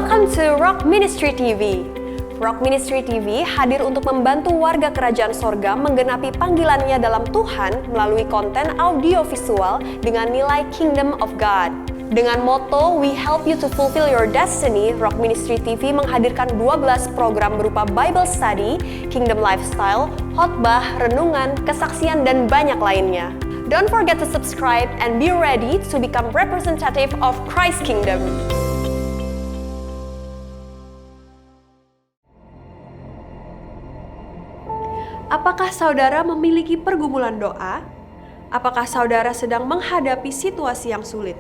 Welcome to Rock Ministry TV. Rock Ministry TV hadir untuk membantu warga kerajaan sorga menggenapi panggilannya dalam Tuhan melalui konten audio visual dengan nilai Kingdom of God. Dengan moto We Help You to Fulfill Your Destiny, Rock Ministry TV menghadirkan 12 program berupa Bible Study, Kingdom Lifestyle, khotbah, renungan, kesaksian, dan banyak lainnya. Don't forget to subscribe and be ready to become representative of Christ's Kingdom. Apakah saudara memiliki pergumulan doa? Apakah saudara sedang menghadapi situasi yang sulit?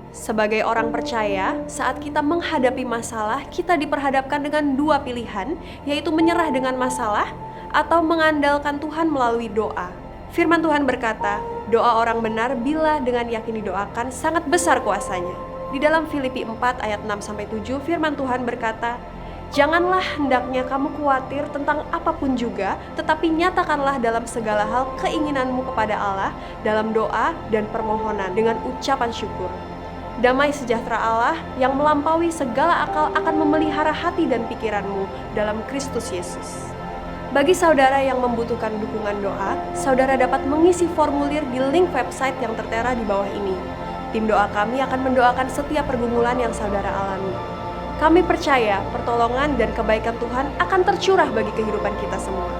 Sebagai orang percaya, saat kita menghadapi masalah, kita diperhadapkan dengan dua pilihan, yaitu menyerah dengan masalah atau mengandalkan Tuhan melalui doa. Firman Tuhan berkata, doa orang benar bila dengan yakin didoakan sangat besar kuasanya. Di dalam Filipi 4 ayat 6-7 firman Tuhan berkata, janganlah hendaknya kamu khawatir tentang apapun juga, tetapi nyatakanlah dalam segala hal keinginanmu kepada Allah dalam doa dan permohonan dengan ucapan syukur. Damai sejahtera Allah yang melampaui segala akal akan memelihara hati dan pikiranmu dalam Kristus Yesus. Bagi saudara yang membutuhkan dukungan doa, saudara dapat mengisi formulir di link website yang tertera di bawah ini. Tim doa kami akan mendoakan setiap pergumulan yang saudara alami. Kami percaya pertolongan dan kebaikan Tuhan akan tercurah bagi kehidupan kita semua.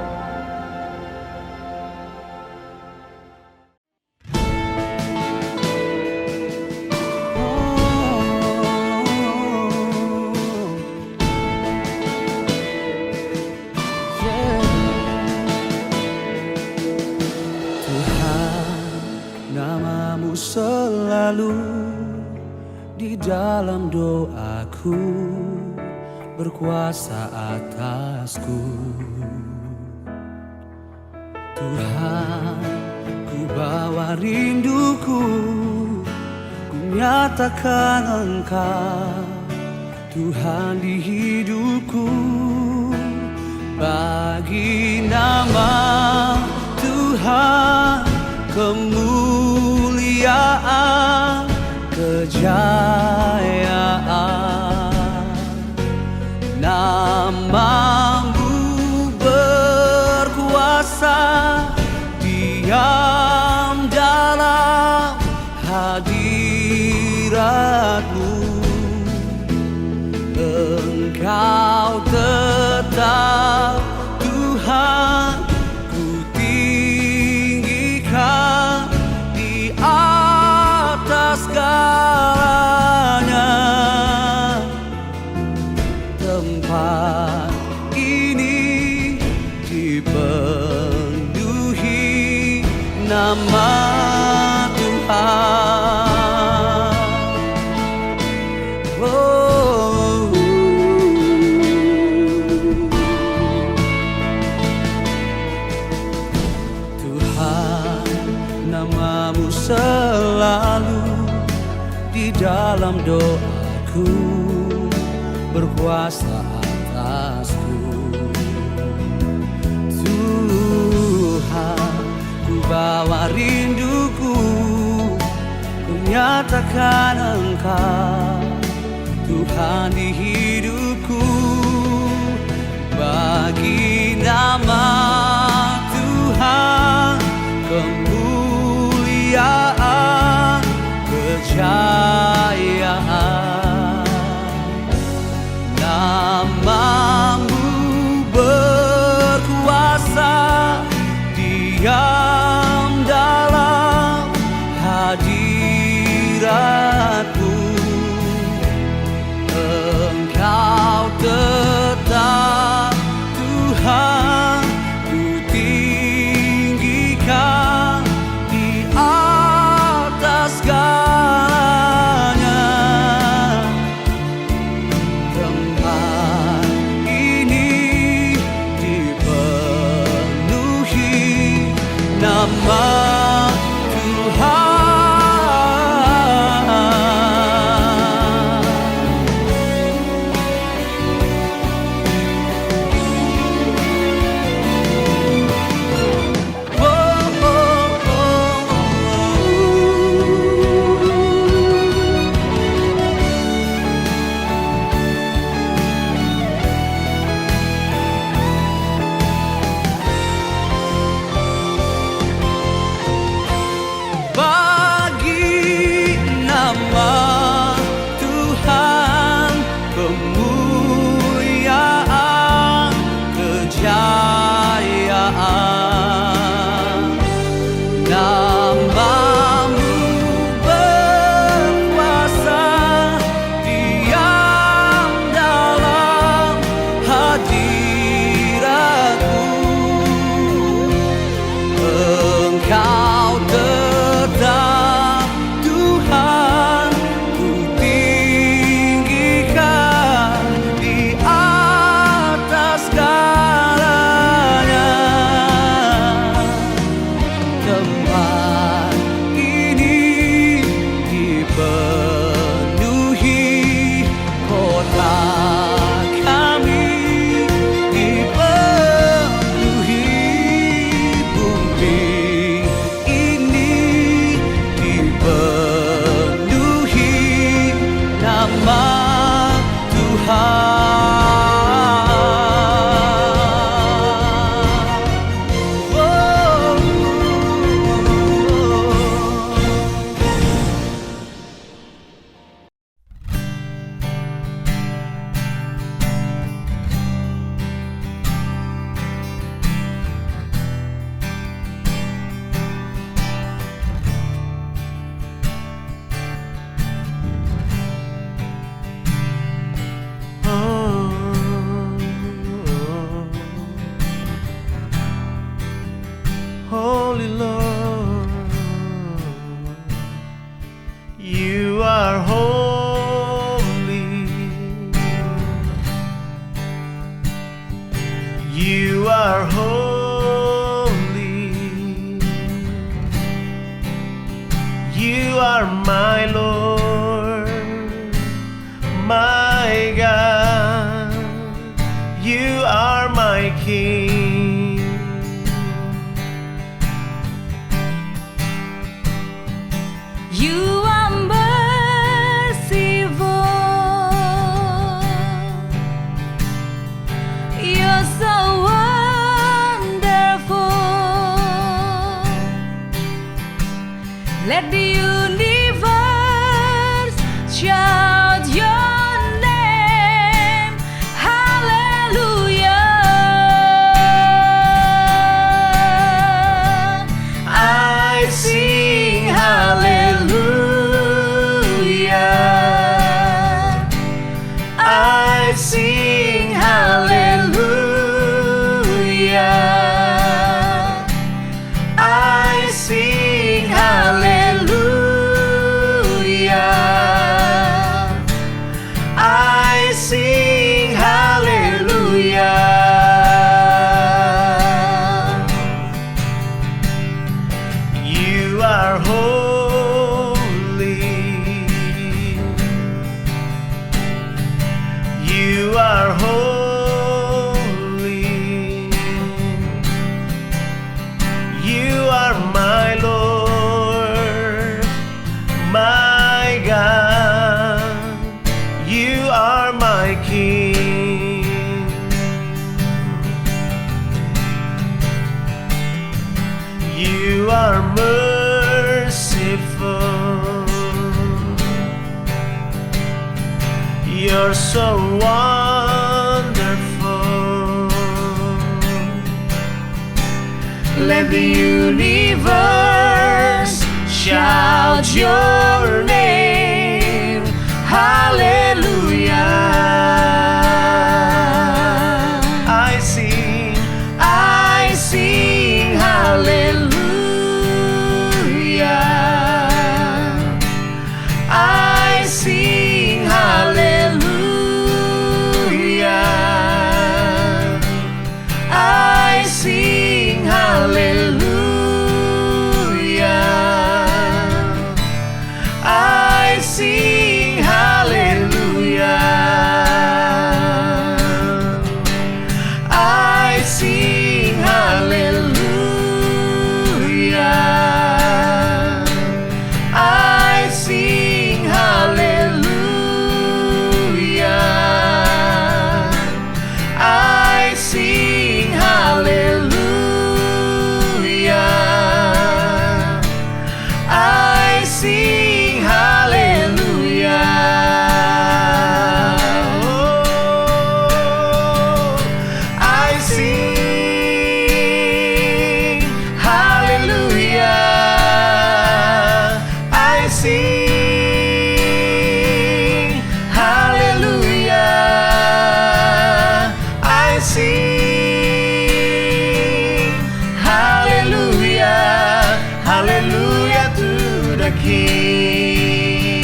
Namamu selalu di dalam doaku, berkuasa atasku. Tuhan, ku bawa rinduku, ku nyatakan Engkau Tuhan di hidupku. Bagi nama Tuhan kemuliaan, kejayaan. Namamu berkuasa, diam dalam hadiratmu. Engkau tetap Tuhan, ku tinggikan di atas segalanya. Tempat ini dipenuhi nama Tuhan. Oh. Tuhan, namamu selalu di dalam doaku, berkuasa atasku. Tuhan, ku bawa rinduku, ku nyatakan Engkau Tuhan di hidupku. Bagi nama Tuhan kemuliaan, kejayaan. Namamu berkuasa, diam dalam hadiratmu. Engkau tetap Tuhan, ku tinggikan di atas segalanya. are my Lord, my God. You are my King. You are merciful. You're so wonderful. Let the universe shout your name. Hallelujah. I sing hallelujah. I sing hallelujah. I sing hallelujah. I sing hallelujah. You are holy. You are holy. You are my Lord, my God. You are my King. You are merciful. You're so wonderful. Let the universe shout your name. Hallelujah. I sing hallelujah. I sing hallelujah. I sing hallelujah. I sing hallelujah. I sing hallelujah. I sing hallelujah. I sing hallelujah. I sing hallelujah. Oh, I sing hallelujah. I sing hallelujah. I sing hallelujah. Hallelujah to the King.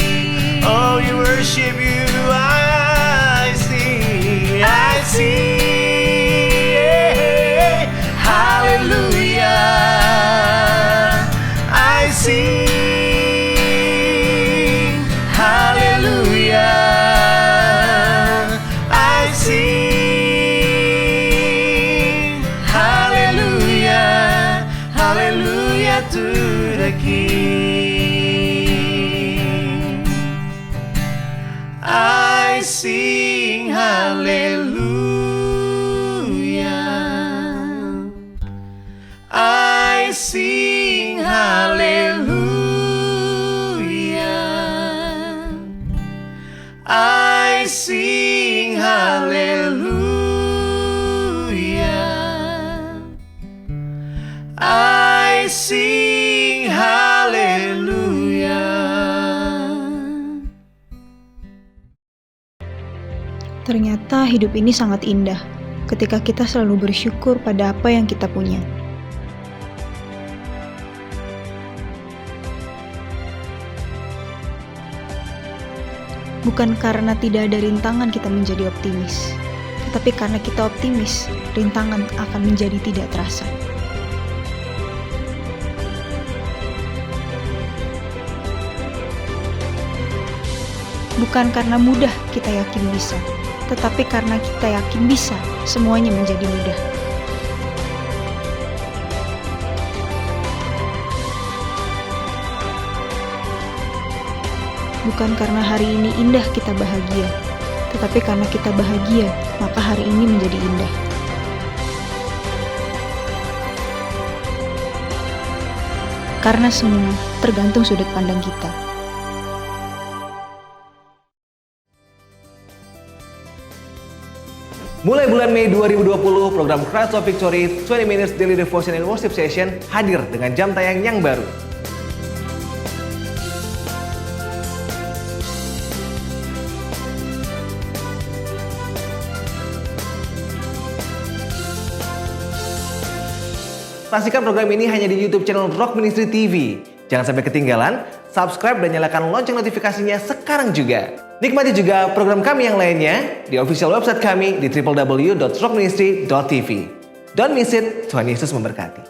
Oh, you worship you. I sing. I sing hallelujah. I sing hallelujah. I sing hallelujah. Hallelujah to the King. I sing hallelujah. I sing hallelujah. I sing hallelujah. I sing hallelujah. Ternyata hidup ini sangat indah ketika kita selalu bersyukur pada apa yang kita punya. Bukan karena tidak ada rintangan kita menjadi optimis, tetapi karena kita optimis, rintangan akan menjadi tidak terasa. Bukan karena mudah kita yakin bisa, tetapi karena kita yakin bisa, semuanya menjadi mudah. Bukan karena hari ini indah kita bahagia, tetapi karena kita bahagia, maka hari ini menjadi indah. Karena semua tergantung sudut pandang kita. Mulai bulan Mei 2020, program Christ of Victory 20 Minutes Daily Devotion and Worship Session hadir dengan jam tayang yang baru. Saksikan program ini hanya di YouTube channel Rock Ministry TV. Jangan sampai ketinggalan, subscribe dan nyalakan lonceng notifikasinya sekarang juga. Nikmati juga program kami yang lainnya di official website kami di www.rockministry.tv. Don't miss it, Tuhan Yesus memberkati.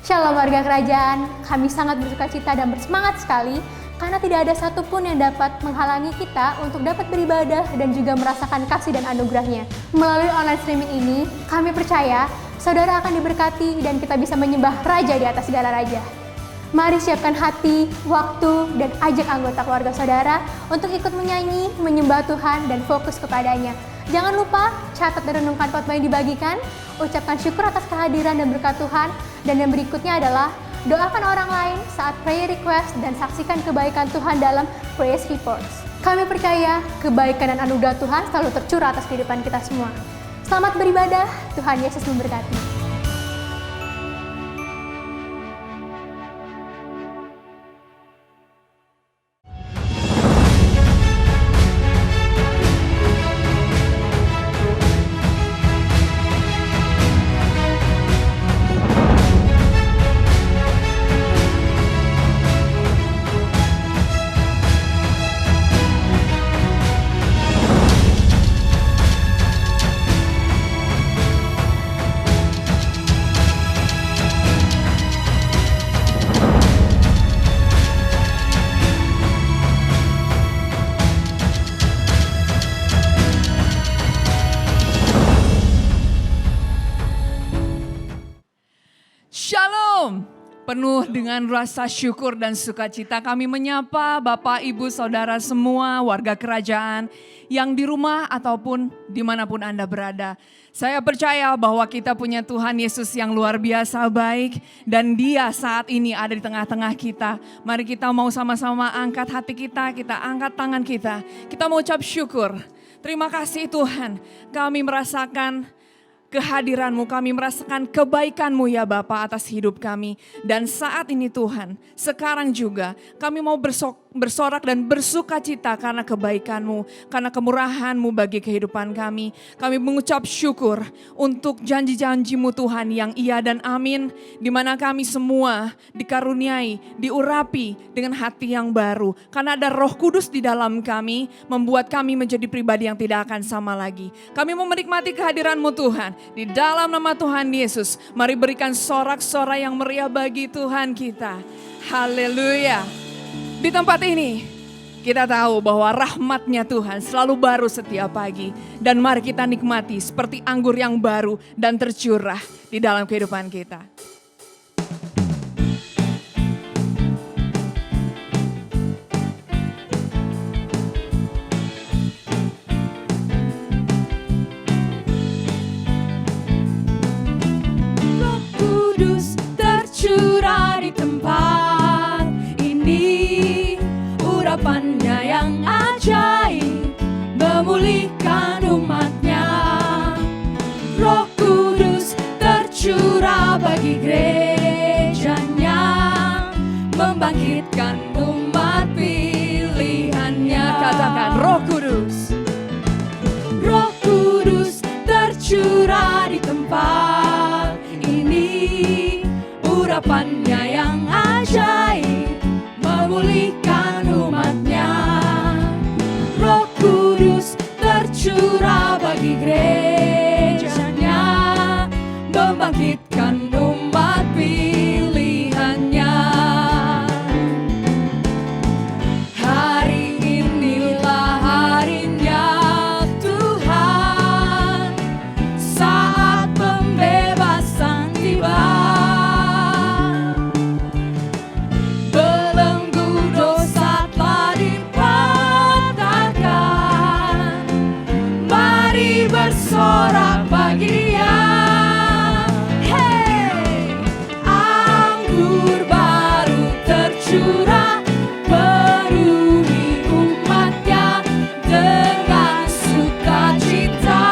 Shalom warga kerajaan, kami sangat bersukacita dan bersemangat sekali karena tidak ada satupun yang dapat menghalangi kita untuk dapat beribadah dan juga merasakan kasih dan anugerahnya. Melalui online streaming ini, kami percaya saudara akan diberkati dan kita bisa menyembah Raja di atas segala raja. Mari siapkan hati, waktu, dan ajak anggota keluarga saudara untuk ikut menyanyi, menyembah Tuhan, dan fokus kepadanya. Jangan lupa catat dan renungkan khotbah yang dibagikan, ucapkan syukur atas kehadiran dan berkat Tuhan, dan yang berikutnya adalah doakan orang lain saat prayer request dan saksikan kebaikan Tuhan dalam praise reports. Kami percaya kebaikan dan anugerah Tuhan selalu tercurah atas kehidupan kita semua. Selamat beribadah, Tuhan Yesus memberkati. Shalom! Penuh dengan rasa syukur dan sukacita kami menyapa Bapak, Ibu, Saudara semua warga kerajaan yang di rumah ataupun dimanapun Anda berada. Saya percaya bahwa kita punya Tuhan Yesus yang luar biasa baik dan Dia saat ini ada di tengah-tengah kita. Mari kita mau sama-sama angkat hati kita angkat tangan kita mau ucap syukur. Terima kasih Tuhan, kami merasakan kehadiran-Mu, kami merasakan kebaikan-Mu ya Bapa atas hidup kami. Dan saat ini Tuhan, sekarang juga kami mau bersorak dan bersuka cita karena kebaikan-Mu, karena kemurahan-Mu bagi kehidupan kami. Kami mengucap syukur untuk janji-janji-Mu Tuhan yang iya dan amin, di mana kami semua dikaruniai, diurapi dengan hati yang baru. Karena ada Roh Kudus di dalam kami, membuat kami menjadi pribadi yang tidak akan sama lagi. Kami mau menikmati kehadiran-Mu Tuhan, di dalam nama Tuhan Yesus. Mari berikan sorak-sorai yang meriah bagi Tuhan kita. Haleluya. Di tempat ini kita tahu bahwa rahmat-Nya Tuhan selalu baru setiap pagi. Dan mari kita nikmati seperti anggur yang baru dan tercurah di dalam kehidupan kita. Roh Kudus tercurah di tempat ini. Urapannya yang ajaib memulihkan umat-Nya. Roh Kudus tercurah bagi gereja-Nya, membangkitkan umat pilihan-Nya. Katakan Roh Kudus. Roh Kudus tercurah di tempat ini. Urapannya yang ajaib memulihkan umat-Nya. Roh Kudus tercurah bagi gereja-Nya, membangkitkan umat pilihan-Nya. Hari inilah harinya Tuhan, saat pembebasan tiba. Bersorak bagi Dia. Hey, anggur baru tercurah, penuhi umat-Nya dengan sukacita.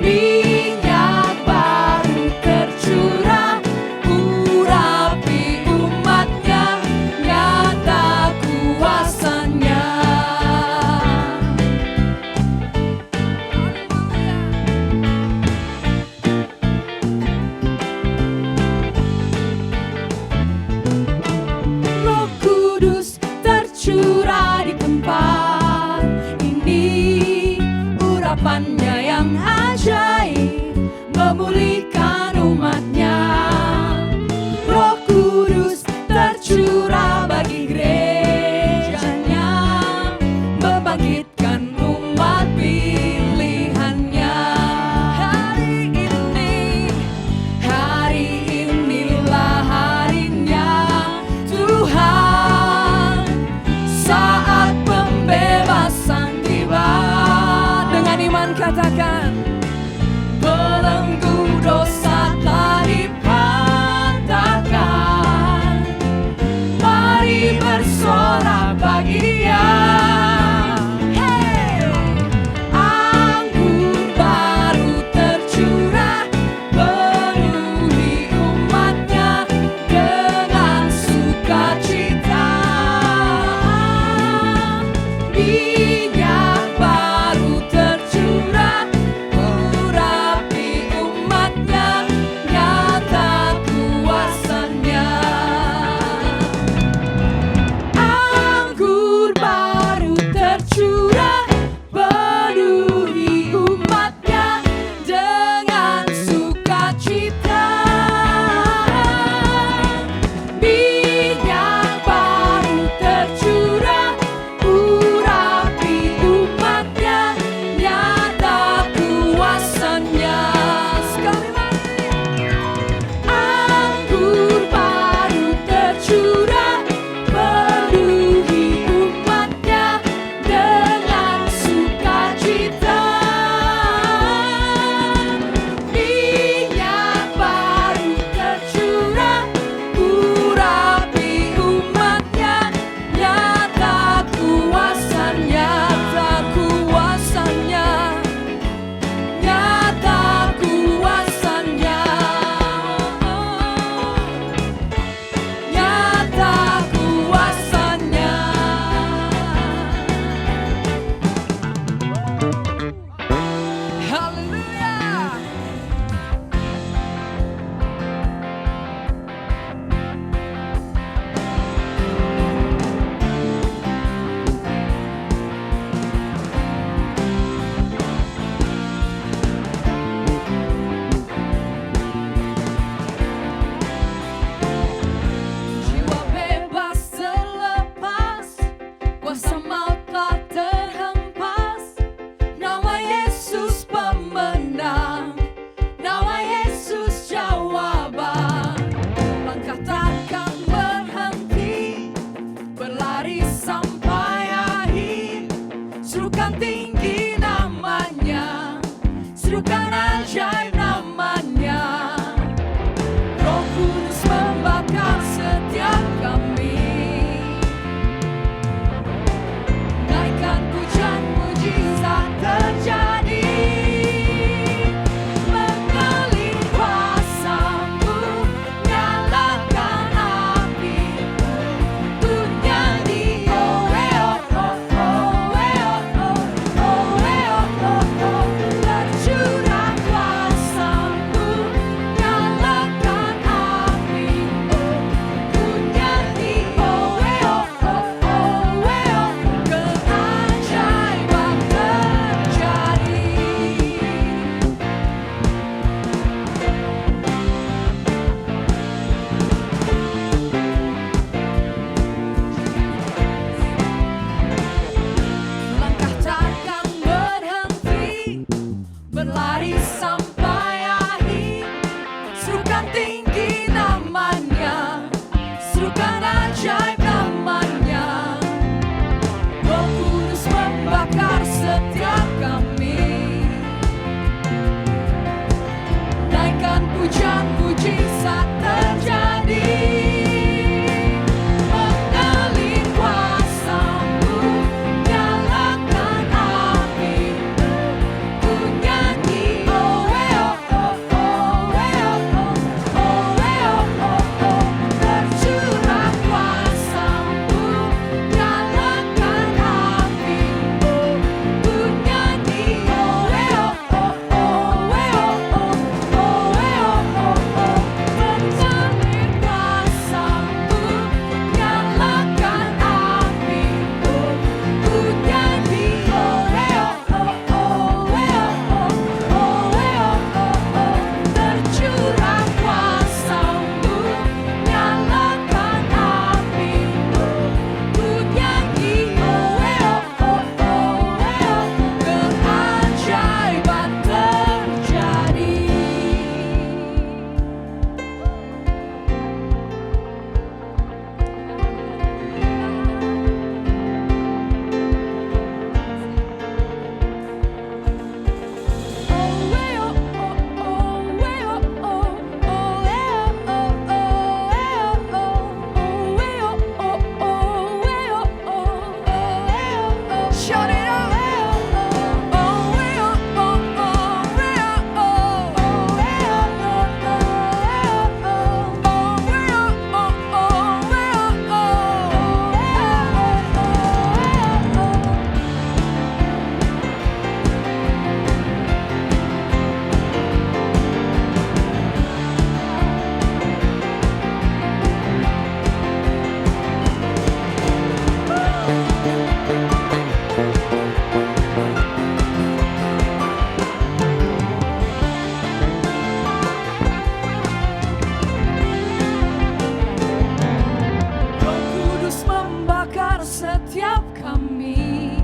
Minyak baru tercurah, urapi umat-Nya, nyata kuasa-Nya. Curah di tempat ini. Urapannya yang ajaib memulihkan umat-Nya. Roh Kudus tercurah bagi gereja-Nya, membangkitkan umat pilihan-Nya. Hari inilah harinya Tuhan, saat pembebasan tiba. Dengan iman katakan, belenggu dosa telah dipatahkan. Mari bersorak bagi Dia. Hey, anggur baru tercurah, penuhi umat-Nya dengan sukacita. Minyak baru tercurah, berlari sampai akhir. Serukan tinggi namanya, serukan ajaib namanya. Roh Kudus membakar setiap kami. Naikkan pujian puji saat terjadi. Mengalir kuasa-Mu, nyalakan api-Mu. Ku nyanyi oh oh oh oh oh oh oh oh. Tercurah kuasa-Mu, nyalakan api-Mu. Ku nyanyi oh oh oh oh oh oh. Mengalir kuasa-Mu, nyalakan api-Mu. Ku nyanyi oh oh oh oh. Tercurah kuasa-Mu, nyalakan api-Mu. Ku nyanyi oh oh oh. Keajaiban terjadi. Shout it out. Roh Kudus membakar setiap kami.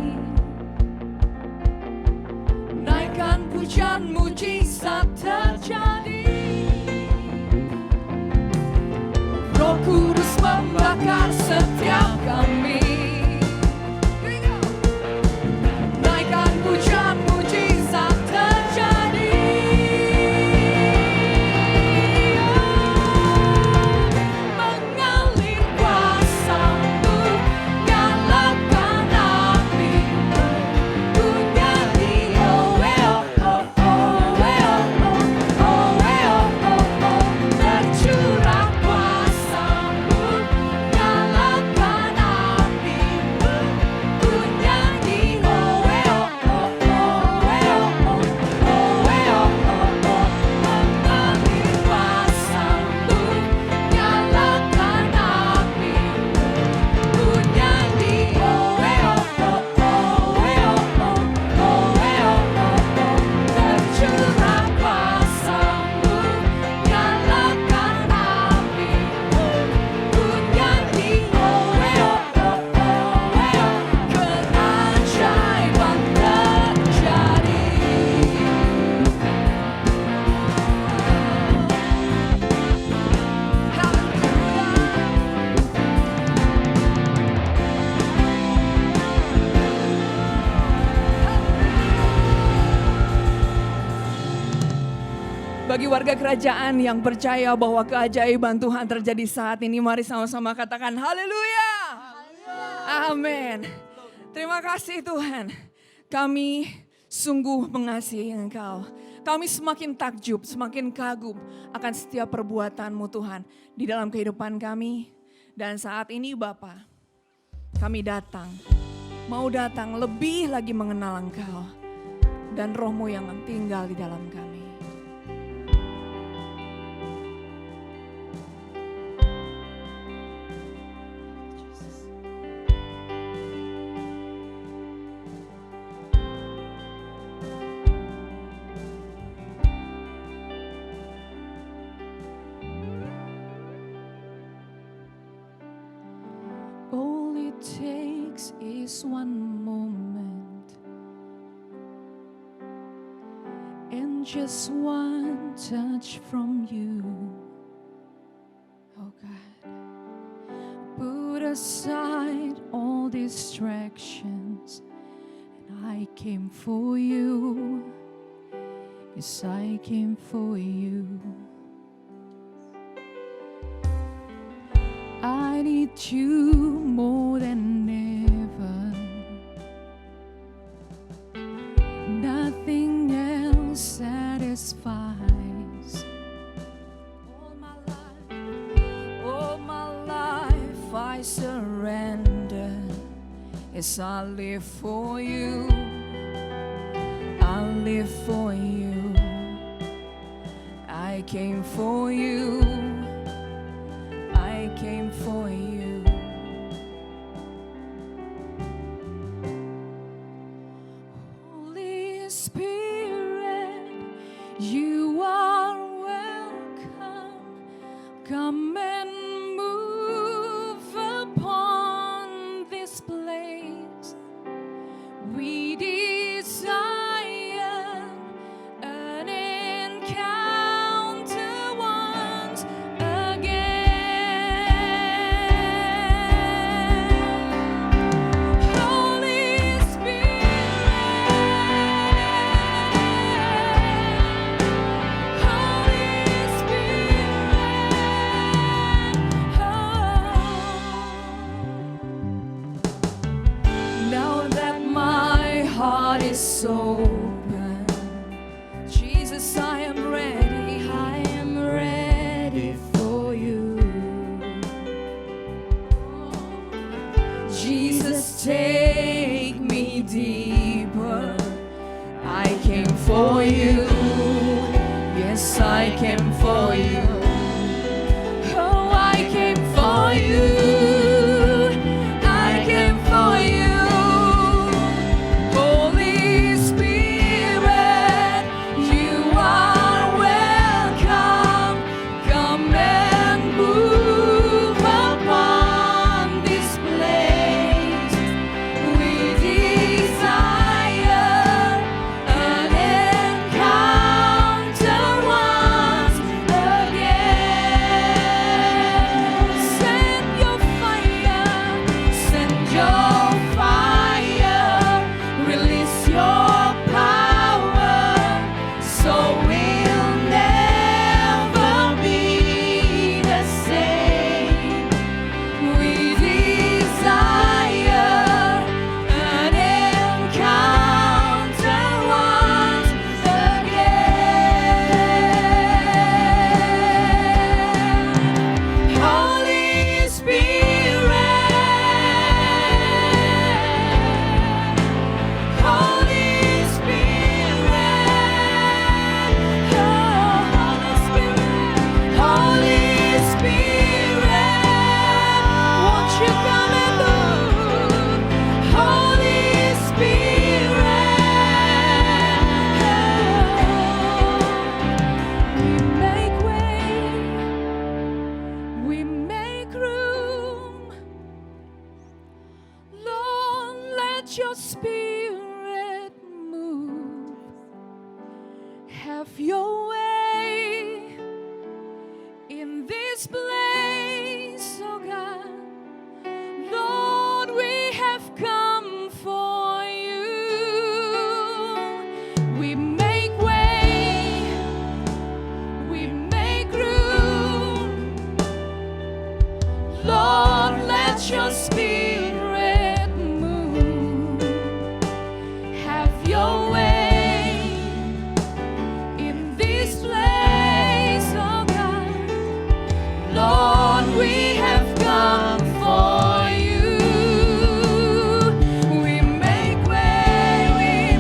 Naikkan pujian mujizat terjadi. Roh Kudus membakar setiap kami. Naikkan pujian mujizat terjadi. Mengalir kuasa-Mu, nyalakan api-Mu. Ku nyanyi oh oh oh. Tercurah kuasa-Mu, nyalakan api-Mu. Ku nyanyi oh oh oh. Mengalir kuasa-Mu, nyalakan api-Mu. Ku nyanyi oh oh. Tercurah kuasa-Mu, nyalakan api-Mu. Ku nyanyi oh keajaiban terjadi. Bagi warga kerajaan yang percaya bahwa keajaiban Tuhan terjadi saat ini, mari sama-sama katakan haleluya. Amin. Terima kasih Tuhan. Kami sungguh mengasihi Engkau. Kami semakin takjub, semakin kagum akan setiap perbuatan-Mu Tuhan di dalam kehidupan kami. Dan saat ini Bapa, kami datang, mau datang lebih lagi mengenal Engkau dan Roh-Mu yang tinggal di dalam kami. All it takes is one moment, just one touch from you. Oh God, put aside all distractions, and I came for you. Yes, I came for you. I need you more than ever. Nothing else satisfies. All my life I surrender. Yes, I live for you. I live for you. I came for you. I came for you. Holy Spirit, you are welcome. Come and move upon this place. We desire an encounter once again. Holy Spirit, Holy Spirit. Now that my heart is open, Jesus, I am ready. I am ready for you. Jesus, take me deeper. I came for you. Yes, I came for you. Oh, I came for you. I came for you. Holy Spirit, you are welcome. Come and move upon this place. We desire an encounter once again. Send your fire, send your fire, release your power, so we'll never be the same. We desire an encounter once again. Holy Spirit, Holy Spirit, oh, Holy Spirit, won't you come and move? Holy Spirit, we make way, we make room. Lord, let your Spirit move. Have your way in this place, oh God. Lord, we have come for you. We make way, we make room. Lord, let your Spirit move. Have your way in this place, oh God. Lord, we have come for you. We make way,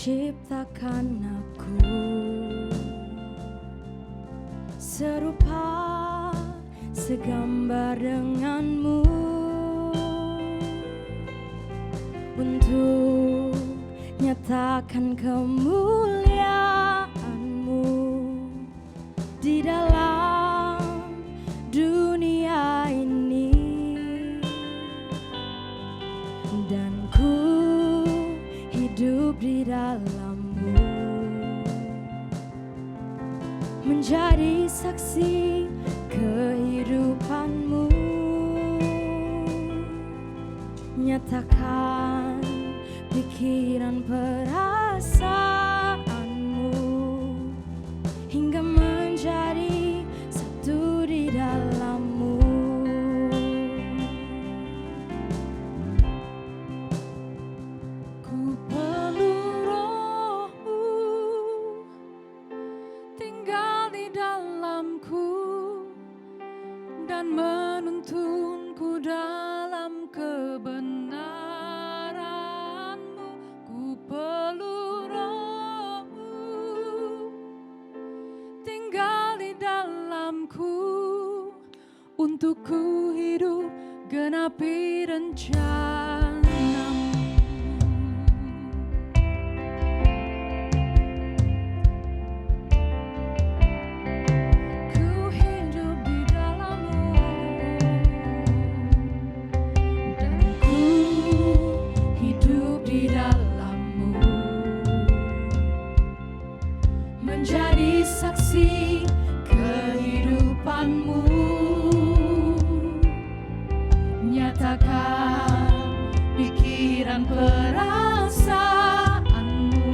ciptakan aku serupa segambar denganmu, untuk nyatakan kemuliaanmu di dalam dunia ini. Dan ku hidup di dalammu, menjadi saksi kehidupanmu, nyatakan pikiran perasaanmu, hingga menjadi satu di dalammu. Ku perlu rohmu tinggal di dalamku dan menuntunku dalam kebenaranmu. Ku perlu rohmu tinggal di dalamku, untuk ku hidup genapi rencanamu. Ku hidup di dalammu, dan ku hidup di dalammu, menjadi saksi kehidupanmu, nyatakan pikiran perasaanmu,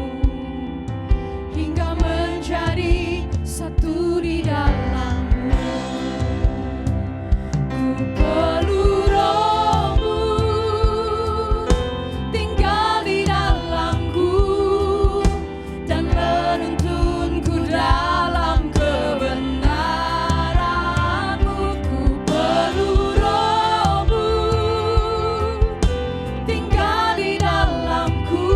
hingga menjadi satu di dalammu. Ku perlu rohmu tinggal di dalamku dan menuntunku dalam kebenaranmu. Ku perlu rohmu tinggal di dalamku,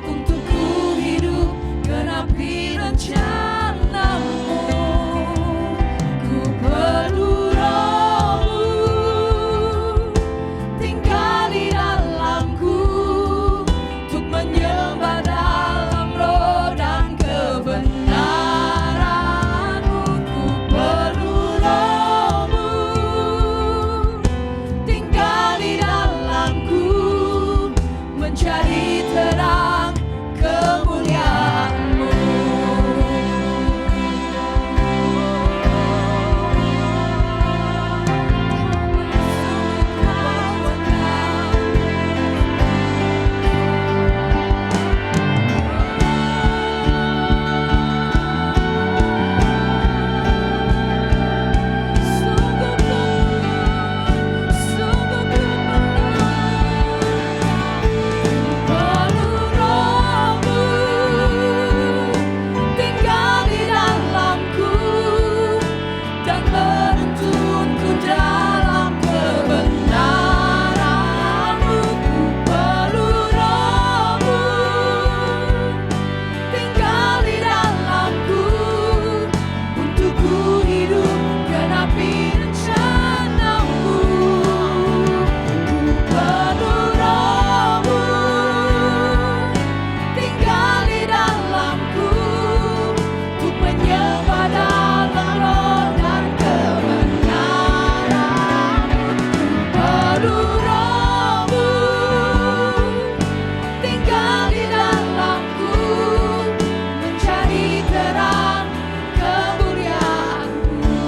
untuk ku hidup genapi rencanamu. Ku perlu rohmu tinggal di dalamku, untuk menyembah dalam roh dan kebenaranmu. Ku perlu rohmu tinggal di dalamku, menjadi terang kemuliaanmu. Tinggal di dalamku dan menuntunku dalam kebenaranmu. Ku perlu rohmu tinggal di dalamku, untuk ku hidup genapi rencanamu. Ku perlu rohmu tinggal di dalamku, untuk menyembah dalam roh dan kebenaranmu. Ku perlu rohmu tinggal di dalamku, menjadi terang kemuliaanmu.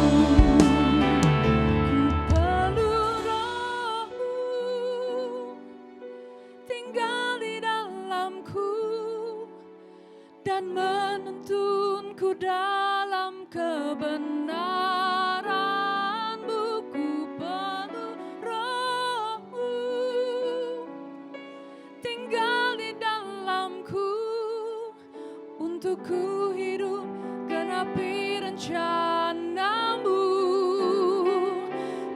Ku perlu rohmu tinggal di dalamku dan menuntunku dalam kebenaranmu. Ku perlu rohmu tinggal di dalamku, untuk ku hidup genapi rencanamu.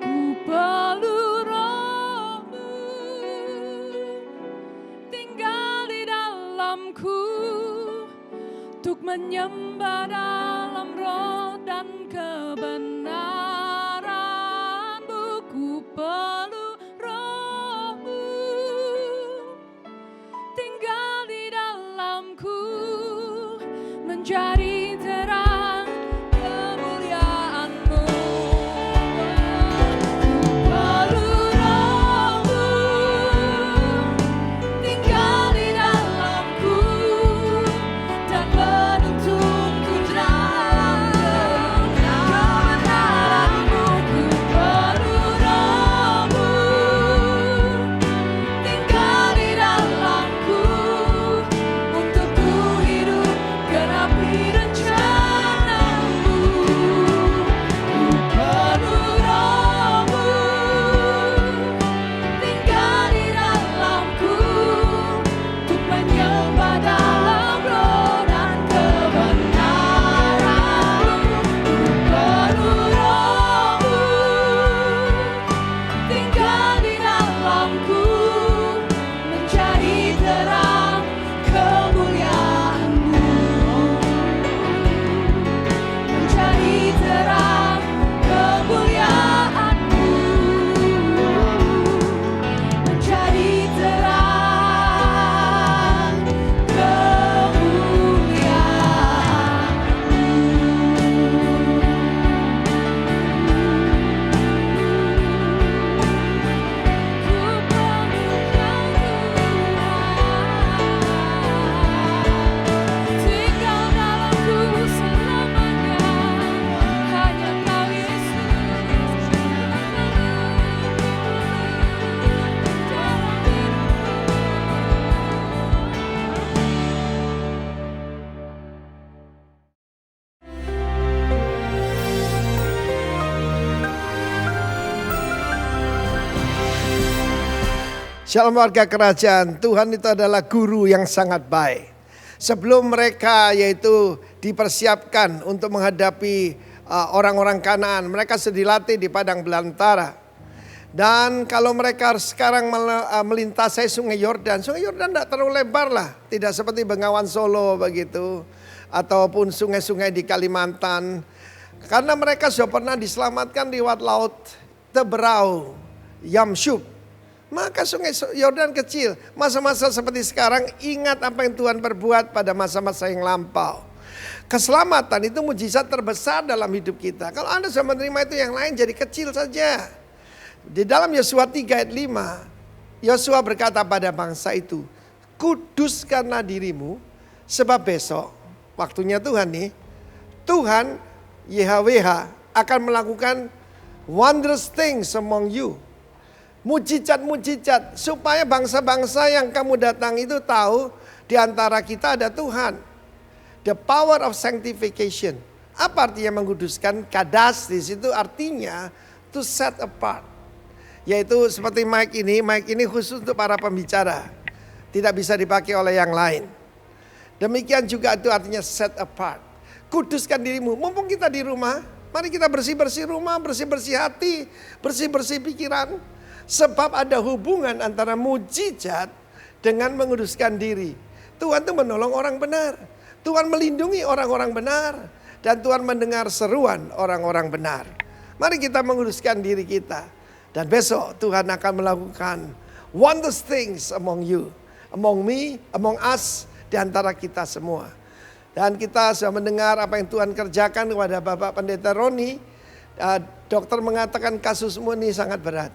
Ku perlu rohmu tinggal di dalamku, menyembah dalam roh dan kebenaran-Mu. Ku perlu Roh-Mu tinggal di dalamku, menjadi terang kemuliaan-Mu. Ku perlu Roh-Mu tinggal di dalamku dan menuntunku dalam kebenaran-Mu. Ku perlu Roh-Mu tinggal di dalamku untuk ku hidup genapi rencana-Mu. Ku perlu Roh-Mu tinggal di dalamku untuk menyembah dalam roh dan kebenaran-Mu. Ku perlu Roh-Mu tinggal di dalamku, menjadi terang kemuliaan-Mu. Menjadi terang kemuliaan-Mu. Menjadi terang kemuliaan-Mu. Tinggal dalamku selamanya, hanya Kau Yesus. Dalam Shalom warga kerajaan, Tuhan itu adalah guru yang sangat baik. Sebelum mereka yaitu dipersiapkan untuk menghadapi orang-orang Kanaan, mereka sudah dilatih di padang belantara. Dan kalau mereka sekarang melintasi sungai Yordan tidak terlalu lebar lah. Tidak seperti Bengawan Solo begitu. Ataupun sungai-sungai di Kalimantan. Karena mereka sudah pernah diselamatkan lewat laut Teberau, Yamsuf. Maka sungai Yordan kecil. Masa-masa seperti sekarang ingat apa yang Tuhan perbuat pada masa-masa yang lampau. Keselamatan itu mujizat terbesar dalam hidup kita. Kalau Anda sudah menerima itu, yang lain jadi kecil saja. Di dalam Yosua 3 ayat 5, Yosua berkata pada bangsa itu, kuduskanlah dirimu sebab besok waktunya Tuhan nih. Tuhan YHWH akan melakukan wondrous things among you. Mujizat-mujizat supaya bangsa-bangsa yang kamu datang itu tahu di antara kita ada Tuhan. The power of sanctification. Apa artinya menguduskan? Kadas di situ artinya to set apart. Yaitu seperti mic ini khusus untuk para pembicara. Tidak bisa dipakai oleh yang lain. Demikian juga itu artinya set apart. Kuduskan dirimu. Mumpung kita di rumah, mari kita bersih-bersih rumah, bersih-bersih hati, bersih-bersih pikiran. Sebab ada hubungan antara mujizat dengan menguduskan diri. Tuhan itu menolong orang benar. Tuhan melindungi orang-orang benar. Dan Tuhan mendengar seruan orang-orang benar. Mari kita menguduskan diri kita. Dan besok Tuhan akan melakukan wondrous things among you. Among me, among us, di antara kita semua. Dan kita sudah mendengar apa yang Tuhan kerjakan kepada Bapak Pendeta Roni. Dokter mengatakan kasusmu ini sangat berat.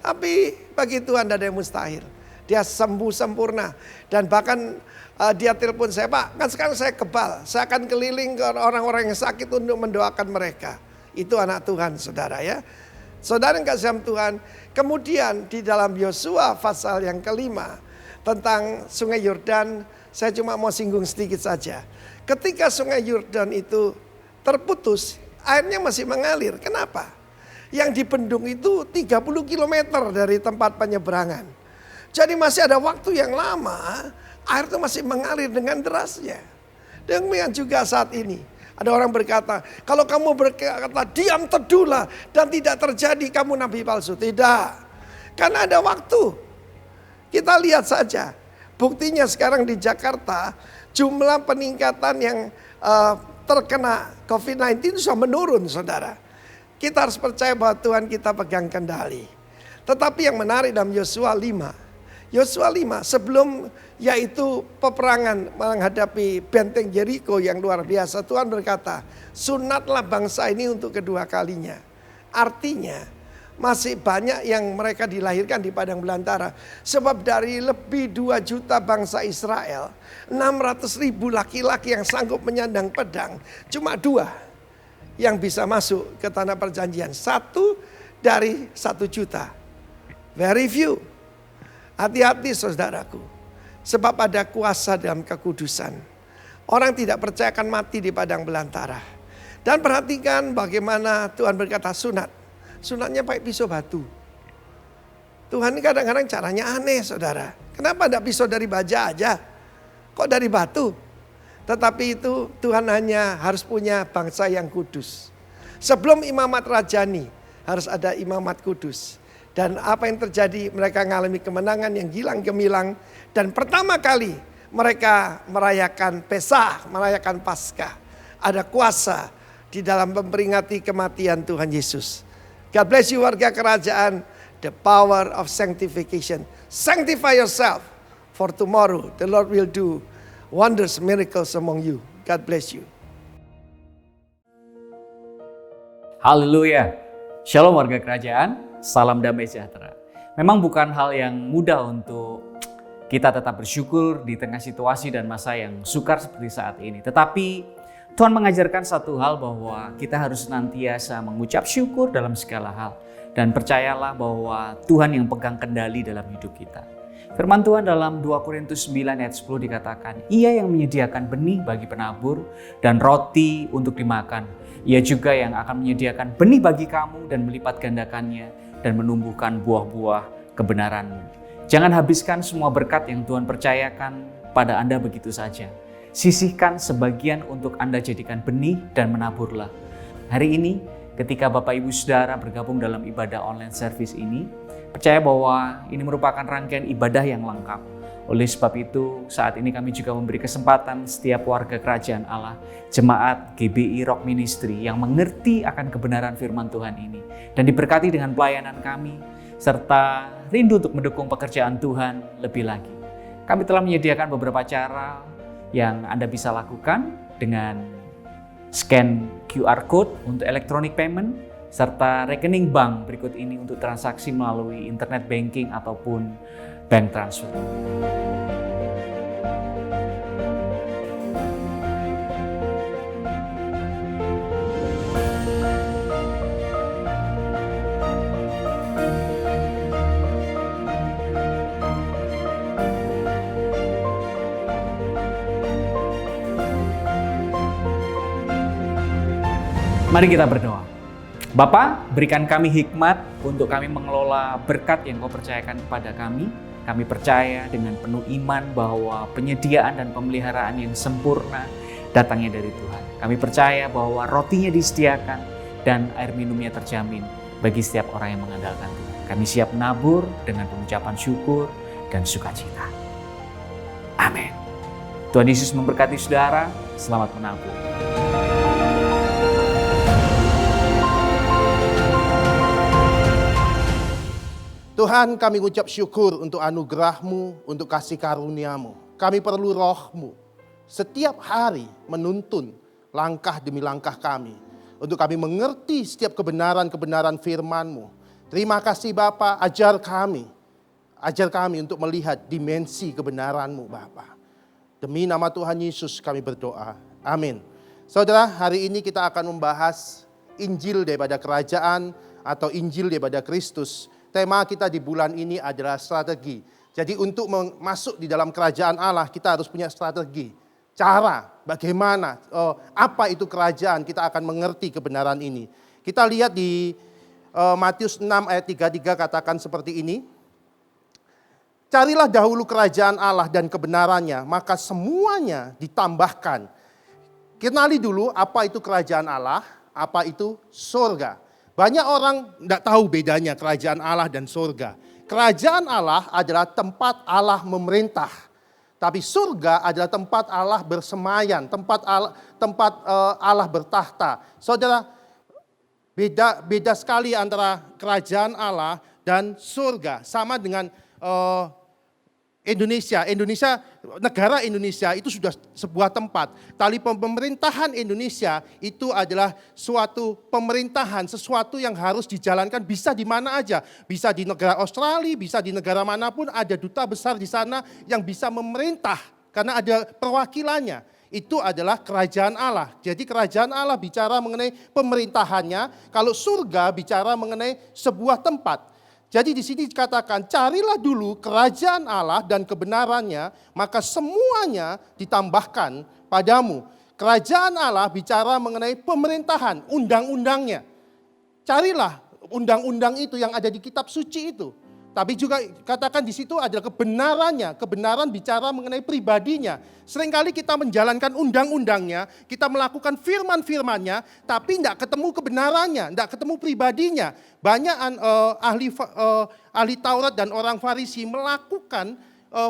Tapi bagi Tuhan tidak ada yang mustahil. Dia sembuh sempurna. Dan bahkan dia telepon saya, Pak, kan sekarang saya kebal. Saya akan keliling ke orang-orang yang sakit untuk mendoakan mereka. Itu anak Tuhan, saudara ya. Saudara yang kasih Tuhan. Kemudian di dalam Yosua pasal yang kelima tentang sungai Yordan, saya cuma mau singgung sedikit saja. Ketika sungai Yordan itu terputus, airnya masih mengalir. Kenapa? Yang dibendung itu 30 km dari tempat penyeberangan. Jadi masih ada waktu yang lama, air itu masih mengalir dengan derasnya. Demikian juga saat ini. Ada orang berkata, kalau kamu berkata diam teduhlah dan tidak terjadi, kamu nabi palsu. Tidak. Karena ada waktu. Kita lihat saja. Buktinya sekarang di Jakarta, Jumlah peningkatan yang terkena COVID-19 sudah menurun, saudara. Kita harus percaya bahwa Tuhan kita pegang kendali. Tetapi yang menarik dalam Yosua 5. Yosua 5 sebelum yaitu peperangan menghadapi benteng Jericho yang luar biasa. Tuhan berkata, sunatlah bangsa ini untuk kedua kalinya. Artinya masih banyak yang mereka dilahirkan di padang belantara. Sebab dari lebih 2 juta bangsa Israel, 600.000 laki-laki yang sanggup menyandang pedang, cuma 2 yang bisa masuk ke tanah perjanjian. 1 dari 1 juta. Very few. Hati-hati saudaraku. Sebab ada kuasa dalam kekudusan. Orang tidak percaya akan mati di padang belantara. Dan perhatikan bagaimana Tuhan berkata sunat. Sunatnya pakai pisau batu. Tuhan ini kadang-kadang caranya aneh, saudara. Kenapa tidak pisau dari baja aja? Kok dari batu? Tetapi itu Tuhan hanya harus punya bangsa yang kudus. Sebelum imamat rajani harus ada imamat kudus. Dan apa yang terjadi? Mereka mengalami kemenangan yang gilang gemilang. Dan pertama kali mereka merayakan Pesah, merayakan Paskah. Ada kuasa di dalam memperingati kematian Tuhan Yesus. God bless you warga kerajaan. The power of sanctification. Sanctify yourself. For tomorrow the Lord will do wonders, miracles among you. God bless you. Haleluya. Shalom warga kerajaan. Salam damai sejahtera. Memang bukan hal yang mudah untuk kita tetap bersyukur di tengah situasi dan masa yang sukar seperti saat ini. Tetapi Tuhan mengajarkan satu hal bahwa kita harus senantiasa mengucap syukur dalam segala hal. Dan percayalah bahwa Tuhan yang pegang kendali dalam hidup kita. Firman Tuhan dalam 2 Korintus 9 ayat 10 dikatakan, Ia yang menyediakan benih bagi penabur dan roti untuk dimakan. Ia juga yang akan menyediakan benih bagi kamu dan melipat gandakannya dan menumbuhkan buah-buah kebenaranmu. Jangan habiskan semua berkat yang Tuhan percayakan pada Anda begitu saja. Sisihkan sebagian untuk Anda jadikan benih dan menaburlah. Hari ini ketika Bapak Ibu Saudara bergabung dalam ibadah online service ini, percaya bahwa ini merupakan rangkaian ibadah yang lengkap. Oleh sebab itu, saat ini kami juga memberi kesempatan setiap warga kerajaan Allah, jemaat GBI Rock Ministry yang mengerti akan kebenaran firman Tuhan ini dan diberkati dengan pelayanan kami, serta rindu untuk mendukung pekerjaan Tuhan lebih lagi. Kami telah menyediakan beberapa cara yang Anda bisa lakukan dengan scan QR Code untuk electronic payment, serta rekening bank berikut ini untuk transaksi melalui internet banking ataupun bank transfer. Mari kita berdoa. Bapa, berikan kami hikmat untuk kami mengelola berkat yang Kau percayakan kepada kami. Kami percaya dengan penuh iman bahwa penyediaan dan pemeliharaan yang sempurna datangnya dari Tuhan. Kami percaya bahwa rotinya disediakan dan air minumnya terjamin bagi setiap orang yang mengandalkan Tuhan. Kami siap menabur dengan pengucapan syukur dan sukacita. Amin. Tuhan Yesus memberkati saudara. Selamat menabur. Tuhan, kami ucap syukur untuk anugerah-Mu, untuk kasih karunia-Mu. Kami perlu Roh-Mu setiap hari menuntun langkah demi langkah kami. Untuk kami mengerti setiap kebenaran-kebenaran firman-Mu. Terima kasih Bapa, ajar kami untuk melihat dimensi kebenaran-Mu Bapa. Demi nama Tuhan Yesus kami berdoa. Amin. Saudara, hari ini kita akan membahas Injil daripada kerajaan atau Injil daripada Kristus. Tema kita di bulan ini adalah strategi. Jadi untuk masuk di dalam kerajaan Allah kita harus punya strategi. Cara bagaimana, apa itu kerajaan, kita akan mengerti kebenaran ini. Kita lihat di Matius 6 ayat 33 katakan seperti ini. Carilah dahulu kerajaan Allah dan kebenarannya, maka semuanya ditambahkan. Kenali dulu apa itu kerajaan Allah, apa itu surga. Banyak orang tidak tahu bedanya kerajaan Allah dan surga. Kerajaan Allah adalah tempat Allah memerintah. Tapi surga adalah tempat Allah bersemayam, tempat Allah bertahta. Saudara, beda sekali antara kerajaan Allah dan surga. Sama dengan Indonesia, negara Indonesia itu sudah sebuah tempat. Tali pemerintahan Indonesia itu adalah suatu pemerintahan, sesuatu yang harus dijalankan bisa di mana aja. Bisa di negara Australia, bisa di negara manapun, ada duta besar di sana yang bisa memerintah karena ada perwakilannya. Itu adalah kerajaan Allah. Jadi kerajaan Allah bicara mengenai pemerintahannya, kalau surga bicara mengenai sebuah tempat. Jadi di sini dikatakan, carilah dulu kerajaan Allah dan kebenarannya, maka semuanya ditambahkan padamu. Kerajaan Allah bicara mengenai pemerintahan, undang-undangnya. Carilah undang-undang itu yang ada di kitab suci itu. Tapi juga katakan di situ adalah kebenarannya. Kebenaran bicara mengenai pribadinya. Seringkali kita menjalankan undang-undangnya, kita melakukan firman-firmannya, tapi tidak ketemu kebenarannya, tidak ketemu pribadinya. Banyak ahli Taurat dan orang Farisi melakukan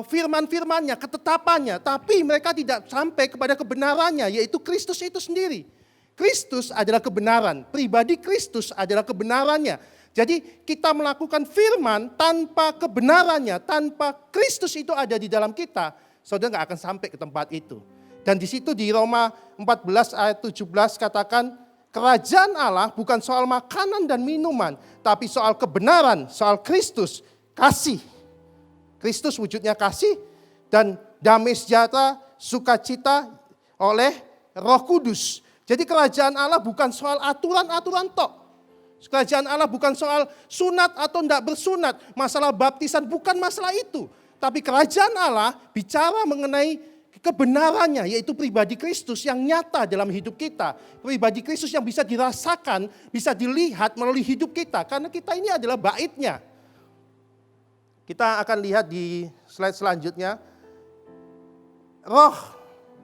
firman-firmannya, ketetapannya, tapi mereka tidak sampai kepada kebenarannya, yaitu Kristus itu sendiri. Kristus adalah kebenaran, pribadi Kristus adalah kebenarannya. Jadi kita melakukan firman tanpa kebenarannya, tanpa Kristus itu ada di dalam kita, saudara nggak akan sampai ke tempat itu. Dan di situ di Roma 14 ayat 17 katakan, kerajaan Allah bukan soal makanan dan minuman, tapi soal kebenaran, soal Kristus, kasih. Kristus wujudnya kasih dan damai sejahtera, sukacita oleh Roh Kudus. Jadi kerajaan Allah bukan soal aturan-aturan tok. Kerajaan Allah bukan soal sunat atau tidak bersunat, masalah baptisan bukan masalah itu. Tapi kerajaan Allah bicara mengenai kebenarannya, yaitu pribadi Kristus yang nyata dalam hidup kita. Pribadi Kristus yang bisa dirasakan, bisa dilihat melalui hidup kita, karena kita ini adalah baitnya. Kita akan lihat di slide selanjutnya, Roh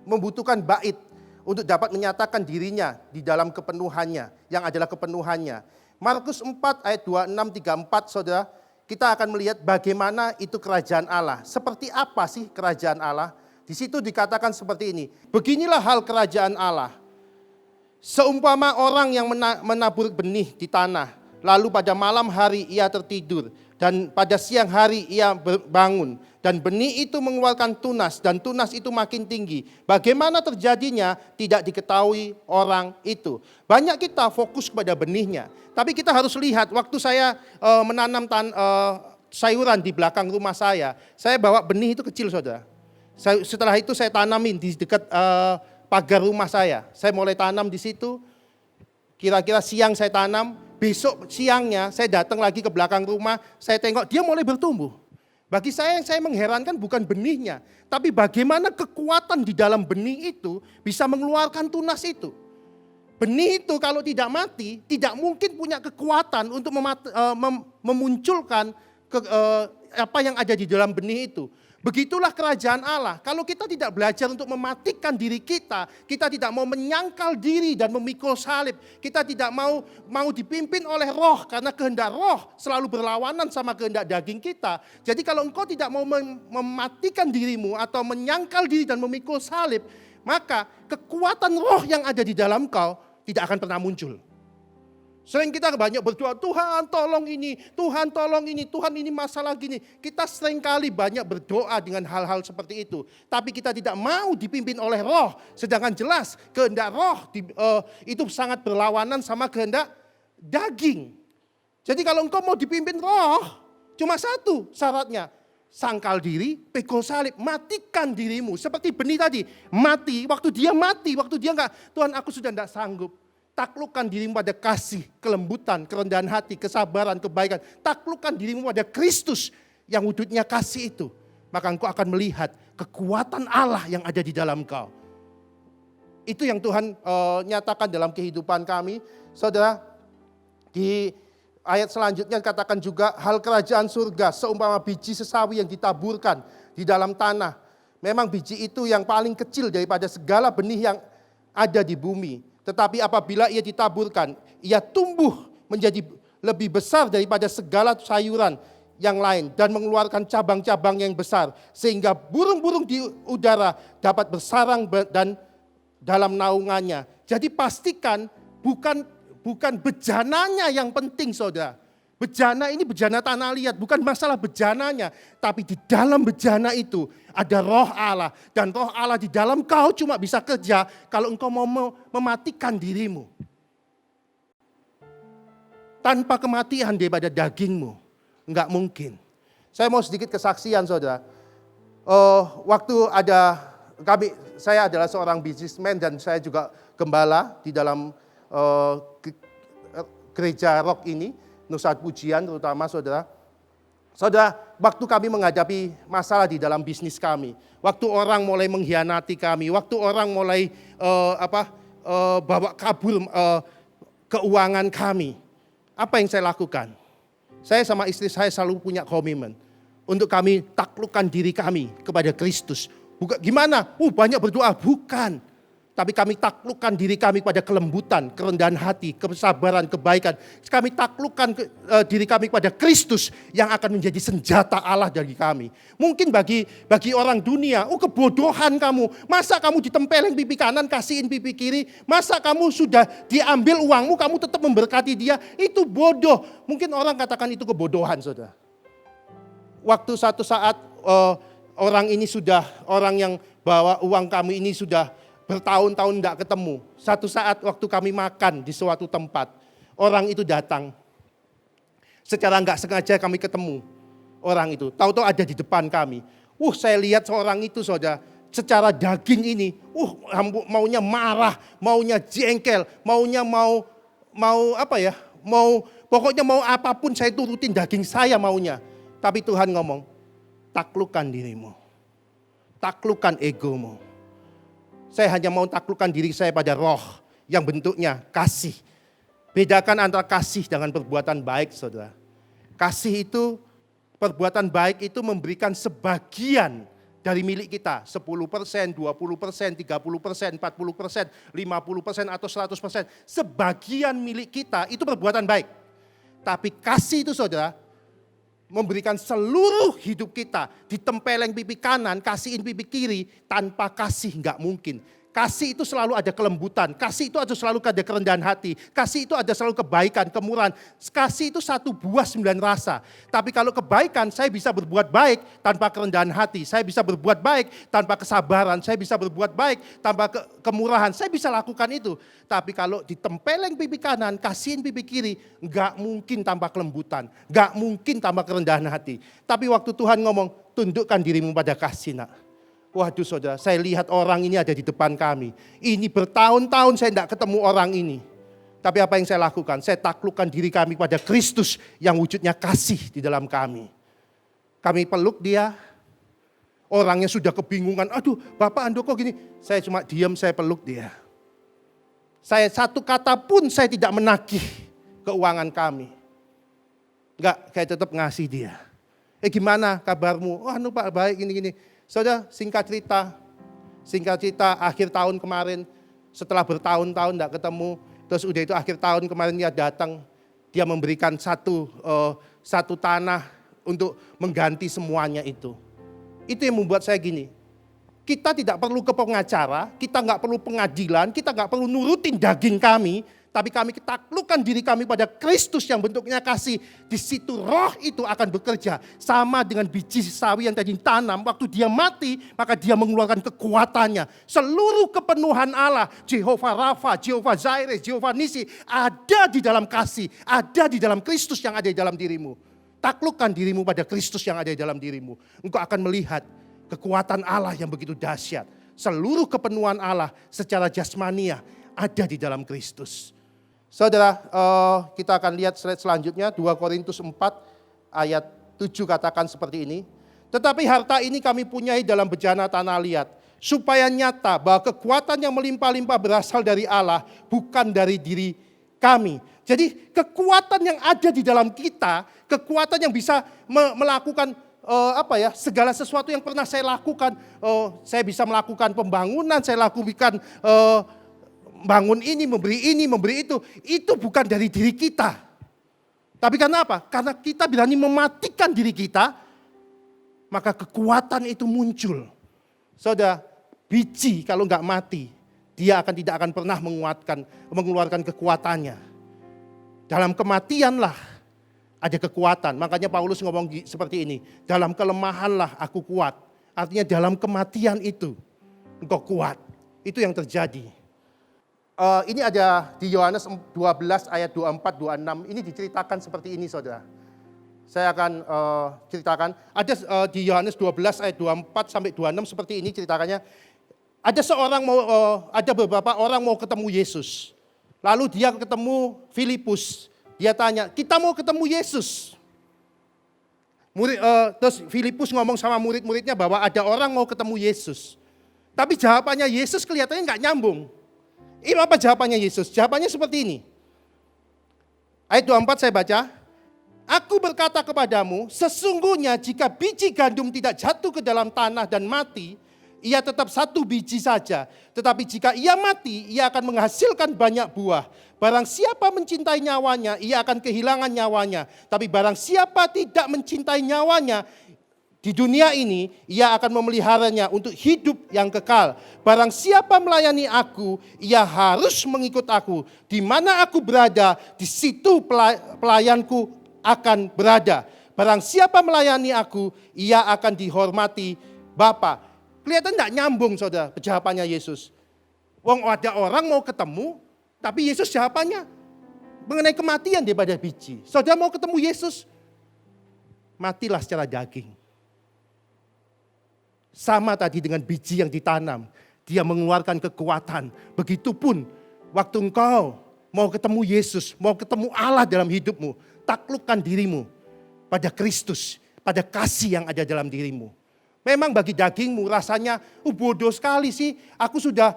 membutuhkan bait untuk dapat menyatakan dirinya di dalam kepenuhannya, yang adalah kepenuhannya. Markus 4 ayat 26-34, saudara, kita akan melihat bagaimana itu kerajaan Allah. Seperti apa sih kerajaan Allah? Di situ dikatakan seperti ini, beginilah hal kerajaan Allah. Seumpama orang yang menabur benih di tanah, lalu pada malam hari ia tertidur, dan pada siang hari ia bangun, dan benih itu mengeluarkan tunas, dan tunas itu makin tinggi. Bagaimana terjadinya tidak diketahui orang itu. Banyak kita fokus kepada benihnya, tapi kita harus lihat waktu saya menanam sayuran di belakang rumah saya bawa benih itu kecil, saudara. Setelah itu saya tanamin di dekat pagar rumah saya. Saya mulai tanam di situ, kira-kira siang saya tanam, besok siangnya saya datang lagi ke belakang rumah, saya tengok dia mulai bertumbuh. Bagi saya yang saya mengherankan bukan benihnya, tapi bagaimana kekuatan di dalam benih itu bisa mengeluarkan tunas itu. Benih itu kalau tidak mati, tidak mungkin punya kekuatan untuk memunculkan apa yang ada di dalam benih itu. Begitulah kerajaan Allah. Kalau kita tidak belajar untuk mematikan diri kita tidak mau menyangkal diri dan memikul salib, kita tidak mau dipimpin oleh roh, karena kehendak roh selalu berlawanan sama kehendak daging kita. Jadi kalau engkau tidak mau mematikan dirimu atau menyangkal diri dan memikul salib, maka kekuatan roh yang ada di dalam kau tidak akan pernah muncul. Sering kita banyak berdoa, Tuhan tolong ini, Tuhan tolong ini, Tuhan ini masalah gini. Kita seringkali banyak berdoa dengan hal-hal seperti itu. Tapi kita tidak mau dipimpin oleh roh. Sedangkan jelas kehendak roh itu sangat berlawanan sama kehendak daging. Jadi kalau engkau mau dipimpin roh, cuma satu syaratnya. Sangkal diri, pikul salib, matikan dirimu. Seperti benih tadi, mati, waktu dia enggak, Tuhan aku sudah enggak sanggup. Taklukkan dirimu pada kasih, kelembutan, kerendahan hati, kesabaran, kebaikan. Taklukkan dirimu pada Kristus yang wujudnya kasih itu. Maka engkau akan melihat kekuatan Allah yang ada di dalam kau. Itu yang Tuhan nyatakan dalam kehidupan kami. Saudara, di ayat selanjutnya katakan juga hal kerajaan surga seumpama biji sesawi yang ditaburkan di dalam tanah. Memang biji itu yang paling kecil daripada segala benih yang ada di bumi. Tetapi apabila ia ditaburkan, ia tumbuh menjadi lebih besar daripada segala sayuran yang lain dan mengeluarkan cabang-cabang yang besar sehingga burung-burung di udara dapat bersarang dan dalam naungannya. Jadi pastikan bukan bejananya yang penting, saudara. Bejana ini bejana tanah liat, bukan masalah bejananya, tapi di dalam bejana itu ada roh Allah, dan roh Allah di dalam kau cuma bisa kerja kalau engkau mau mematikan dirimu. Tanpa kematian daripada dagingmu, enggak mungkin. Saya mau sedikit kesaksian, saudara. Waktu saya adalah seorang businessman dan saya juga gembala di dalam gereja rock ini. Nusat Pujian terutama, saudara. Saudara, waktu kami menghadapi masalah di dalam bisnis kami, waktu orang mulai mengkhianati kami, waktu orang mulai bawa kabur keuangan kami, apa yang saya lakukan? Saya sama istri saya selalu punya komitmen untuk kami taklukkan diri kami kepada Kristus. Bukan gimana? Banyak berdoa, bukan. Tapi kami taklukkan diri kami pada kelembutan, kerendahan hati, kesabaran, kebaikan. Kami taklukkan diri kami pada Kristus yang akan menjadi senjata Allah bagi kami. Mungkin bagi orang dunia, kebodohan kamu. Masa kamu ditempeleng pipi kanan, kasihin pipi kiri. Masa kamu sudah diambil uangmu, kamu tetap memberkati dia. Itu bodoh. Mungkin orang katakan itu kebodohan, saudara. Waktu satu saat orang yang bawa uang kami ini sudah bertahun-tahun tidak ketemu. Satu saat waktu kami makan di suatu tempat, orang itu datang. Secara nggak sengaja kami ketemu orang itu. Tahu-tahu ada di depan kami. Saya lihat seorang itu, saudara, secara daging ini, maunya marah, maunya jengkel, maunya pokoknya mau apapun saya turutin daging saya maunya. Tapi Tuhan ngomong, taklukkan dirimu, taklukkan egomu. Saya hanya mau taklukkan diri saya pada roh yang bentuknya kasih. Bedakan antara kasih dengan perbuatan baik, saudara. Kasih itu, perbuatan baik itu memberikan sebagian dari milik kita. 10%, 20%, 30%, 40%, 50%, atau 100%. Sebagian milik kita itu perbuatan baik. Tapi kasih itu, saudara, memberikan seluruh hidup kita, ditempeleng pipi kanan, kasihin pipi kiri, tanpa kasih nggak mungkin. Kasih itu selalu ada kelembutan, kasih itu ada selalu ada kerendahan hati, kasih itu ada selalu kebaikan, kemurahan. Kasih itu 1 buah 9 rasa. Tapi kalau kebaikan, saya bisa berbuat baik tanpa kerendahan hati, saya bisa berbuat baik tanpa kesabaran, saya bisa berbuat baik tanpa kemurahan, saya bisa lakukan itu. Tapi kalau ditempeleng pipi kanan, kasihin pipi kiri, nggak mungkin tanpa kelembutan, nggak mungkin tanpa kerendahan hati. Tapi waktu Tuhan ngomong, tundukkan dirimu pada kasih, nak. Waduh, saudara, saya lihat orang ini ada di depan kami. Ini bertahun-tahun saya tidak ketemu orang ini. Tapi apa yang saya lakukan? Saya taklukkan diri kami pada Kristus yang wujudnya kasih di dalam kami. Kami peluk dia. Orangnya sudah kebingungan. Aduh, Bapak Andoko gini. Saya cuma diam, saya peluk dia. Saya satu kata pun saya tidak menagih keuangan kami. Enggak, saya tetap ngasih dia. Gimana kabarmu? Pak, baik gini-gini. Saudara, singkat cerita akhir tahun kemarin, setelah bertahun-tahun tidak ketemu, terus udah itu akhir tahun kemarin dia datang, dia memberikan satu tanah untuk mengganti semuanya itu. Itu yang membuat saya gini, kita tidak perlu ke pengacara, kita nggak perlu pengadilan, kita nggak perlu nurutin daging kami, tapi kami taklukkan diri kami pada Kristus yang bentuknya kasih. Di situ roh itu akan bekerja. Sama dengan biji sawi yang tadi tanam, waktu dia mati, maka dia mengeluarkan kekuatannya. Seluruh kepenuhan Allah, Jehovah Rafa, Jehovah Zaire, Jehovah Nisi, ada di dalam kasih, ada di dalam Kristus yang ada di dalam dirimu. Taklukkan dirimu pada Kristus yang ada di dalam dirimu. Engkau akan melihat kekuatan Allah yang begitu dahsyat. Seluruh kepenuhan Allah secara jasmania ada di dalam Kristus. Saudara, kita akan lihat slide selanjutnya, 2 Korintus 4 ayat 7 katakan seperti ini. Tetapi harta ini kami punyai dalam bejana tanah liat, supaya nyata bahwa kekuatan yang melimpah-limpah berasal dari Allah, bukan dari diri kami. Jadi kekuatan yang ada di dalam kita, kekuatan yang bisa melakukan segala sesuatu yang pernah saya lakukan. Saya bisa melakukan pembangunan, saya lakukan bangun ini, memberi itu bukan dari diri kita. Tapi karena apa? Karena kita berani mematikan diri kita, maka kekuatan itu muncul. Saudara, biji kalau nggak mati, dia tidak akan pernah mengeluarkan kekuatannya. Dalam kematianlah ada kekuatan. Makanya Paulus ngomong seperti ini, dalam kelemahanlah aku kuat. Artinya dalam kematian itu engkau kuat. Itu yang terjadi. Ini ada di Yohanes 12 ayat 24, 26. Ini diceritakan seperti ini, saudara. Saya akan ceritakan. Ada di Yohanes 12 ayat 24 sampai 26 seperti ini ceritakannya. Ada beberapa orang mau ketemu Yesus. Lalu dia ketemu Filipus. Dia tanya, kita mau ketemu Yesus. Terus Filipus ngomong sama murid-muridnya bahwa ada orang mau ketemu Yesus. Tapi jawabannya Yesus kelihatannya nggak nyambung. Ini apa jawabannya Yesus? Jawabannya seperti ini. Ayat 24 saya baca. Aku berkata kepadamu, sesungguhnya jika biji gandum tidak jatuh ke dalam tanah dan mati, ia tetap satu biji saja. Tetapi jika ia mati, ia akan menghasilkan banyak buah. Barang siapa mencintai nyawanya, ia akan kehilangan nyawanya. Tapi barang siapa tidak mencintai nyawanya, di dunia ini, ia akan memeliharanya untuk hidup yang kekal. Barang siapa melayani aku, ia harus mengikut aku. Di mana aku berada, di situ pelayanku akan berada. Barang siapa melayani aku, ia akan dihormati Bapa. Kelihatan tidak nyambung, saudara, jawabannya Yesus. Ada orang mau ketemu, tapi Yesus jawabannya mengenai kematian daripada biji. Saudara mau ketemu Yesus, matilah secara daging. Sama tadi dengan biji yang ditanam, dia mengeluarkan kekuatan. Begitupun waktu engkau mau ketemu Yesus, mau ketemu Allah dalam hidupmu, taklukkan dirimu pada Kristus, pada kasih yang ada dalam dirimu. Memang bagi dagingmu rasanya bodoh sekali sih. Aku sudah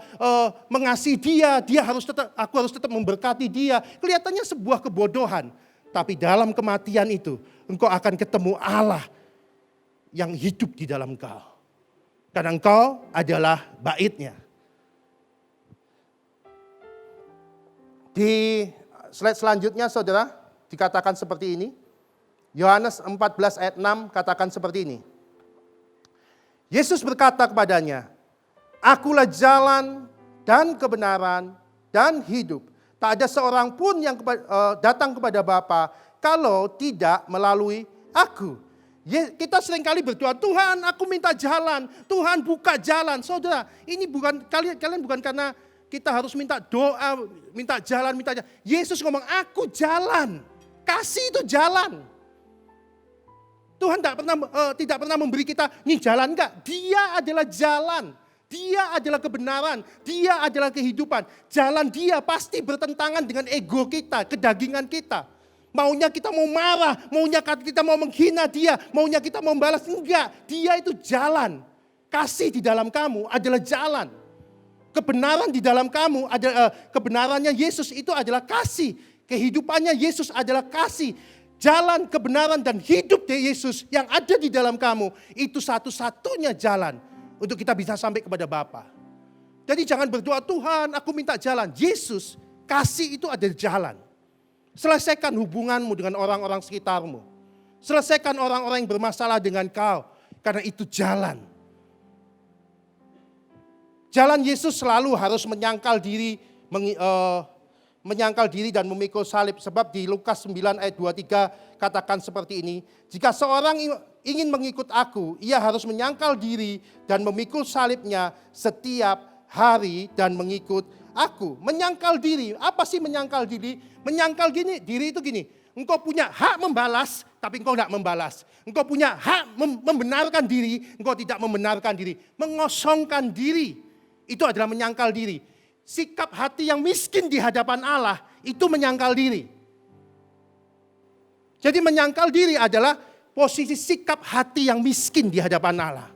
mengasihi dia, aku harus tetap memberkati dia. Kelihatannya sebuah kebodohan. Tapi dalam kematian itu engkau akan ketemu Allah yang hidup di dalam engkau. Karena engkau adalah baitnya. Di slide selanjutnya saudara dikatakan seperti ini. Yohanes 14 ayat 6 katakan seperti ini. Yesus berkata kepadanya, akulah jalan dan kebenaran dan hidup. Tak ada seorang pun yang datang kepada Bapa kalau tidak melalui aku. Kita seringkali berdoa, Tuhan aku minta jalan, Tuhan buka jalan. Saudara, ini bukan kalian bukan karena kita harus minta doa, minta jalan. Yesus ngomong, aku jalan. Kasih itu jalan. Tuhan tidak pernah memberi kita, nih jalan enggak. Dia adalah jalan. Dia adalah kebenaran. Dia adalah kehidupan. Jalan dia pasti bertentangan dengan ego kita, kedagingan kita. Maunya kita mau marah, maunya kita mau menghina dia, maunya kita mau membalas. Enggak, dia itu jalan. Kasih di dalam kamu adalah jalan. Kebenaran di dalam kamu, kebenarannya Yesus itu adalah kasih. Kehidupannya Yesus adalah kasih. Jalan, kebenaran, dan hidup dari Yesus yang ada di dalam kamu, itu satu-satunya jalan untuk kita bisa sampai kepada Bapa. Jadi jangan berdoa, Tuhan aku minta jalan. Yesus, kasih itu ada jalan. Selesaikan hubunganmu dengan orang-orang sekitarmu. Selesaikan orang-orang yang bermasalah dengan kau, karena itu jalan. Jalan Yesus selalu harus menyangkal diri dan memikul salib. Sebab di Lukas 9 ayat 23 katakan seperti ini. Jika seorang ingin mengikut aku, ia harus menyangkal diri dan memikul salibnya setiap hari dan mengikut aku. Menyangkal diri, apa sih menyangkal diri? Menyangkal diri itu gini, engkau punya hak membalas tapi engkau tidak membalas. Engkau punya hak membenarkan diri, engkau tidak membenarkan diri. Mengosongkan diri, itu adalah menyangkal diri. Sikap hati yang miskin di hadapan Allah itu menyangkal diri. Jadi menyangkal diri adalah posisi sikap hati yang miskin di hadapan Allah.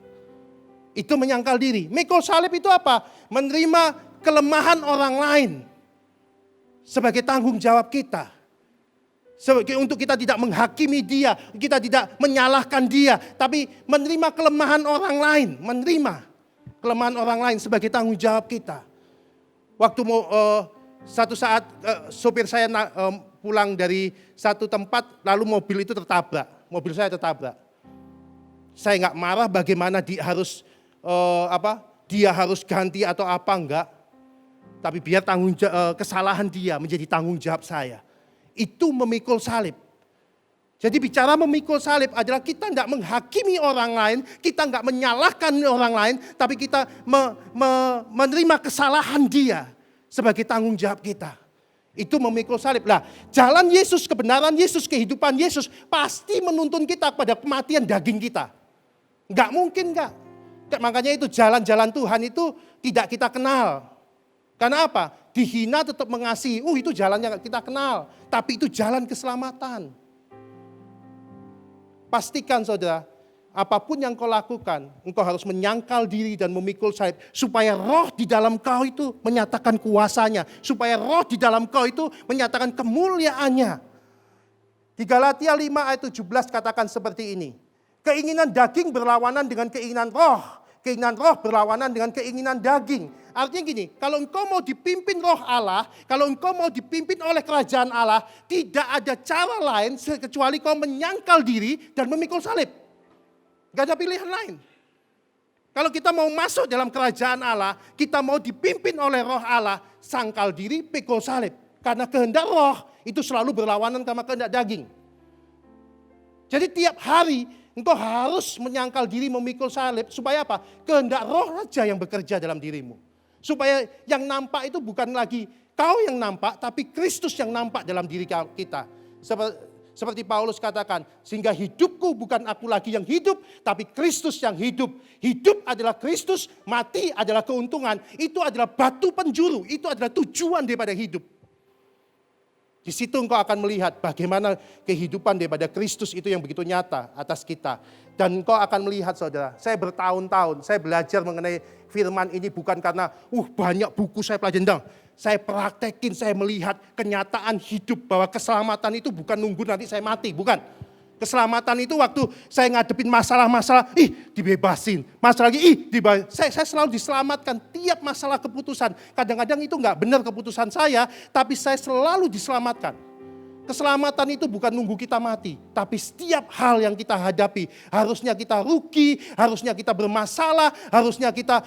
Itu menyangkal diri. Mikul salib itu apa? Menerima kelemahan orang lain sebagai tanggung jawab kita. Untuk kita tidak menghakimi dia, kita tidak menyalahkan dia, tapi menerima kelemahan orang lain, menerima kelemahan orang lain sebagai tanggung jawab kita. Waktu satu saat sopir saya pulang dari satu tempat, lalu mobil itu tertabrak. Mobil saya tertabrak. Saya nggak marah bagaimana dia harus dia harus ganti atau apa, enggak. Tapi biar kesalahan dia menjadi tanggung jawab saya. Itu memikul salib. Jadi bicara memikul salib adalah kita enggak menghakimi orang lain, kita enggak menyalahkan orang lain, tapi kita menerima kesalahan dia sebagai tanggung jawab kita. Itu memikul salib. Nah, jalan Yesus, kebenaran Yesus, kehidupan Yesus pasti menuntun kita kepada kematian daging kita. Enggak mungkin enggak. Makanya itu jalan-jalan Tuhan itu tidak kita kenal. Karena apa? Dihina tetap mengasihi. Itu jalan yang kita kenal. Tapi itu jalan keselamatan. Pastikan saudara, apapun yang kau lakukan, engkau harus menyangkal diri dan memikul salib. Supaya roh di dalam kau itu menyatakan kuasanya. Supaya roh di dalam kau itu menyatakan kemuliaannya. Di Galatia 5 ayat 17 katakan seperti ini. Keinginan daging berlawanan dengan keinginan roh. Keinginan roh berlawanan dengan keinginan daging. Artinya gini, kalau engkau mau dipimpin roh Allah, kalau engkau mau dipimpin oleh kerajaan Allah, tidak ada cara lain kecuali kau menyangkal diri dan memikul salib. Gak ada pilihan lain. Kalau kita mau masuk dalam kerajaan Allah, kita mau dipimpin oleh roh Allah, sangkal diri, pikul salib. Karena kehendak roh itu selalu berlawanan sama kehendak daging. Jadi tiap hari engkau harus menyangkal diri memikul salib supaya apa? Kehendak roh saja yang bekerja dalam dirimu. Supaya yang nampak itu bukan lagi kau yang nampak, tapi Kristus yang nampak dalam diri kita. Seperti Paulus katakan, sehingga hidupku bukan aku lagi yang hidup, tapi Kristus yang hidup. Hidup adalah Kristus, mati adalah keuntungan. Itu adalah batu penjuru, itu adalah tujuan daripada hidup. Di situ engkau akan melihat bagaimana kehidupan daripada Kristus itu yang begitu nyata atas kita. Dan engkau akan melihat saudara, saya bertahun-tahun, saya belajar mengenai firman ini bukan karena banyak buku saya pelajari. Saya praktekin, saya melihat kenyataan hidup bahwa keselamatan itu bukan nunggu nanti saya mati, bukan. Keselamatan itu waktu saya ngadepin masalah-masalah, dibebasin. Masalah lagi, dibebasin. Saya selalu diselamatkan tiap masalah keputusan. Kadang-kadang itu enggak benar keputusan saya, tapi saya selalu diselamatkan. Keselamatan itu bukan nunggu kita mati, tapi setiap hal yang kita hadapi, harusnya kita rugi, harusnya kita bermasalah, harusnya kita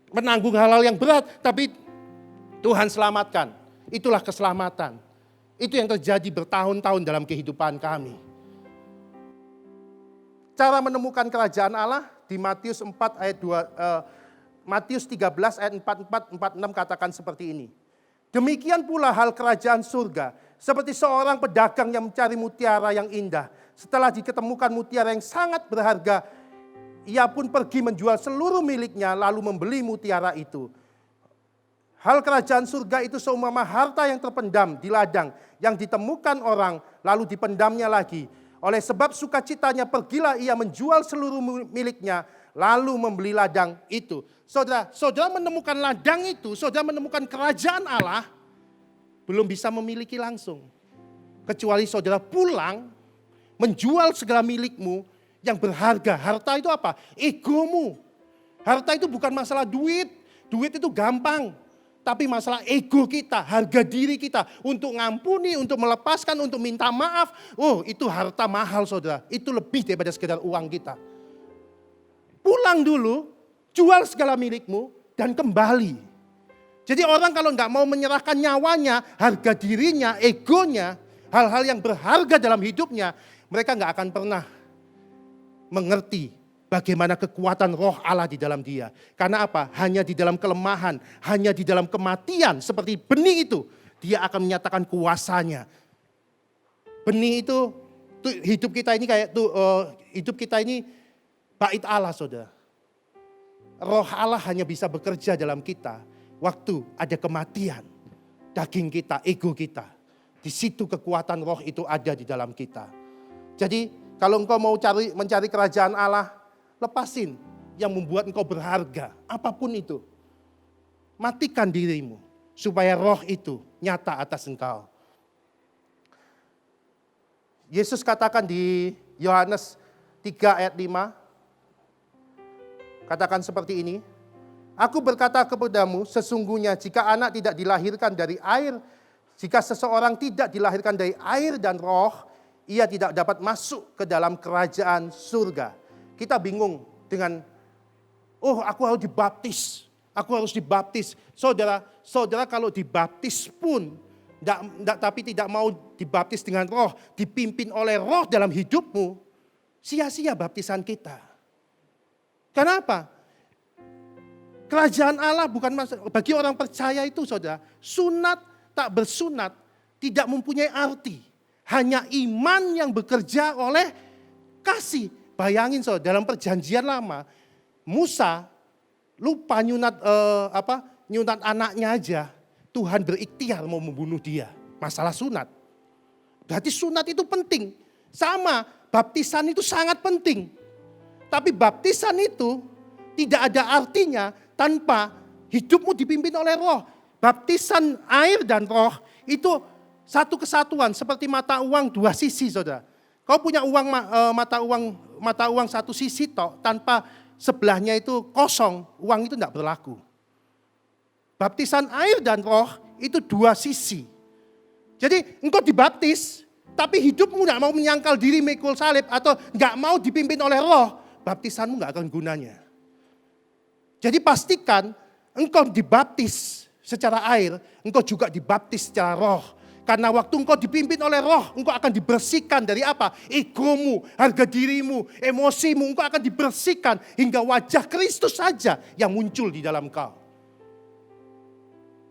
menanggung hal-hal yang berat, tapi Tuhan selamatkan. Itulah keselamatan. Itu yang terjadi bertahun-tahun dalam kehidupan kami. Cara menemukan kerajaan Allah di Matius 4 ayat 2, Matius 13 ayat 44-46 katakan seperti ini. Demikian pula hal kerajaan surga, seperti seorang pedagang yang mencari mutiara yang indah. Setelah diketemukan mutiara yang sangat berharga, ia pun pergi menjual seluruh miliknya lalu membeli mutiara itu. Hal kerajaan surga itu seumpama harta yang terpendam di ladang yang ditemukan orang lalu dipendamnya lagi. Oleh sebab sukacitanya pergilah ia menjual seluruh miliknya lalu membeli ladang itu. Saudara menemukan ladang itu, saudara menemukan kerajaan Allah, belum bisa memiliki langsung. Kecuali saudara pulang menjual segala milikmu yang berharga. Harta itu apa? Egomu. Harta itu bukan masalah duit. Duit itu gampang. Tapi masalah ego kita, harga diri kita untuk ngampuni, untuk melepaskan, untuk minta maaf. Itu harta mahal saudara. Itu lebih daripada sekedar uang kita. Pulang dulu, jual segala milikmu dan kembali. Jadi orang kalau nggak mau menyerahkan nyawanya, harga dirinya, egonya, hal-hal yang berharga dalam hidupnya, mereka nggak akan pernah mengerti bagaimana kekuatan roh Allah di dalam dia. Karena apa? Hanya di dalam kelemahan, hanya di dalam kematian seperti benih itu, dia akan menyatakan kuasanya. Benih itu hidup kita ini hidup kita ini bait Allah saudara. Roh Allah hanya bisa bekerja dalam kita waktu ada kematian. Daging kita, ego kita. Di situ kekuatan roh itu ada di dalam kita. Jadi kalau engkau mau mencari kerajaan Allah, lepasin yang membuat engkau berharga, apapun itu. Matikan dirimu, supaya roh itu nyata atas engkau. Yesus katakan di Yohanes 3 ayat 5, katakan seperti ini. Aku berkata kepadamu, sesungguhnya jika anak tidak dilahirkan dari air, jika seseorang tidak dilahirkan dari air dan roh, ia tidak dapat masuk ke dalam kerajaan surga. Kita bingung dengan, aku harus dibaptis. Aku harus dibaptis. Saudara kalau dibaptis pun, tapi tidak mau dibaptis dengan roh, dipimpin oleh roh dalam hidupmu, sia-sia baptisan kita. Kenapa? Kerajaan Allah bukan bagi orang percaya itu, saudara. Sunat tak bersunat tidak mempunyai arti. Hanya iman yang bekerja oleh kasih. Bayangin saudara, dalam perjanjian lama, Musa lupa nyunat anaknya aja. Tuhan berikhtiar mau membunuh dia. Masalah sunat. Berarti sunat itu penting. Sama, baptisan itu sangat penting. Tapi baptisan itu tidak ada artinya tanpa hidupmu dipimpin oleh roh. Baptisan air dan roh itu satu kesatuan, seperti mata uang dua sisi, saudara. Kau punya mata uang satu sisi toh, tanpa sebelahnya itu kosong, uang itu tidak berlaku. Baptisan air dan roh itu dua sisi. Jadi engkau dibaptis, tapi hidupmu tidak mau menyangkal diri memikul salib atau nggak mau dipimpin oleh roh, baptisanmu nggak akan gunanya. Jadi pastikan engkau dibaptis secara air, engkau juga dibaptis secara roh. Karena waktu engkau dipimpin oleh roh, engkau akan dibersihkan dari apa? Egomu, harga dirimu, emosimu, engkau akan dibersihkan hingga wajah Kristus saja yang muncul di dalam engkau.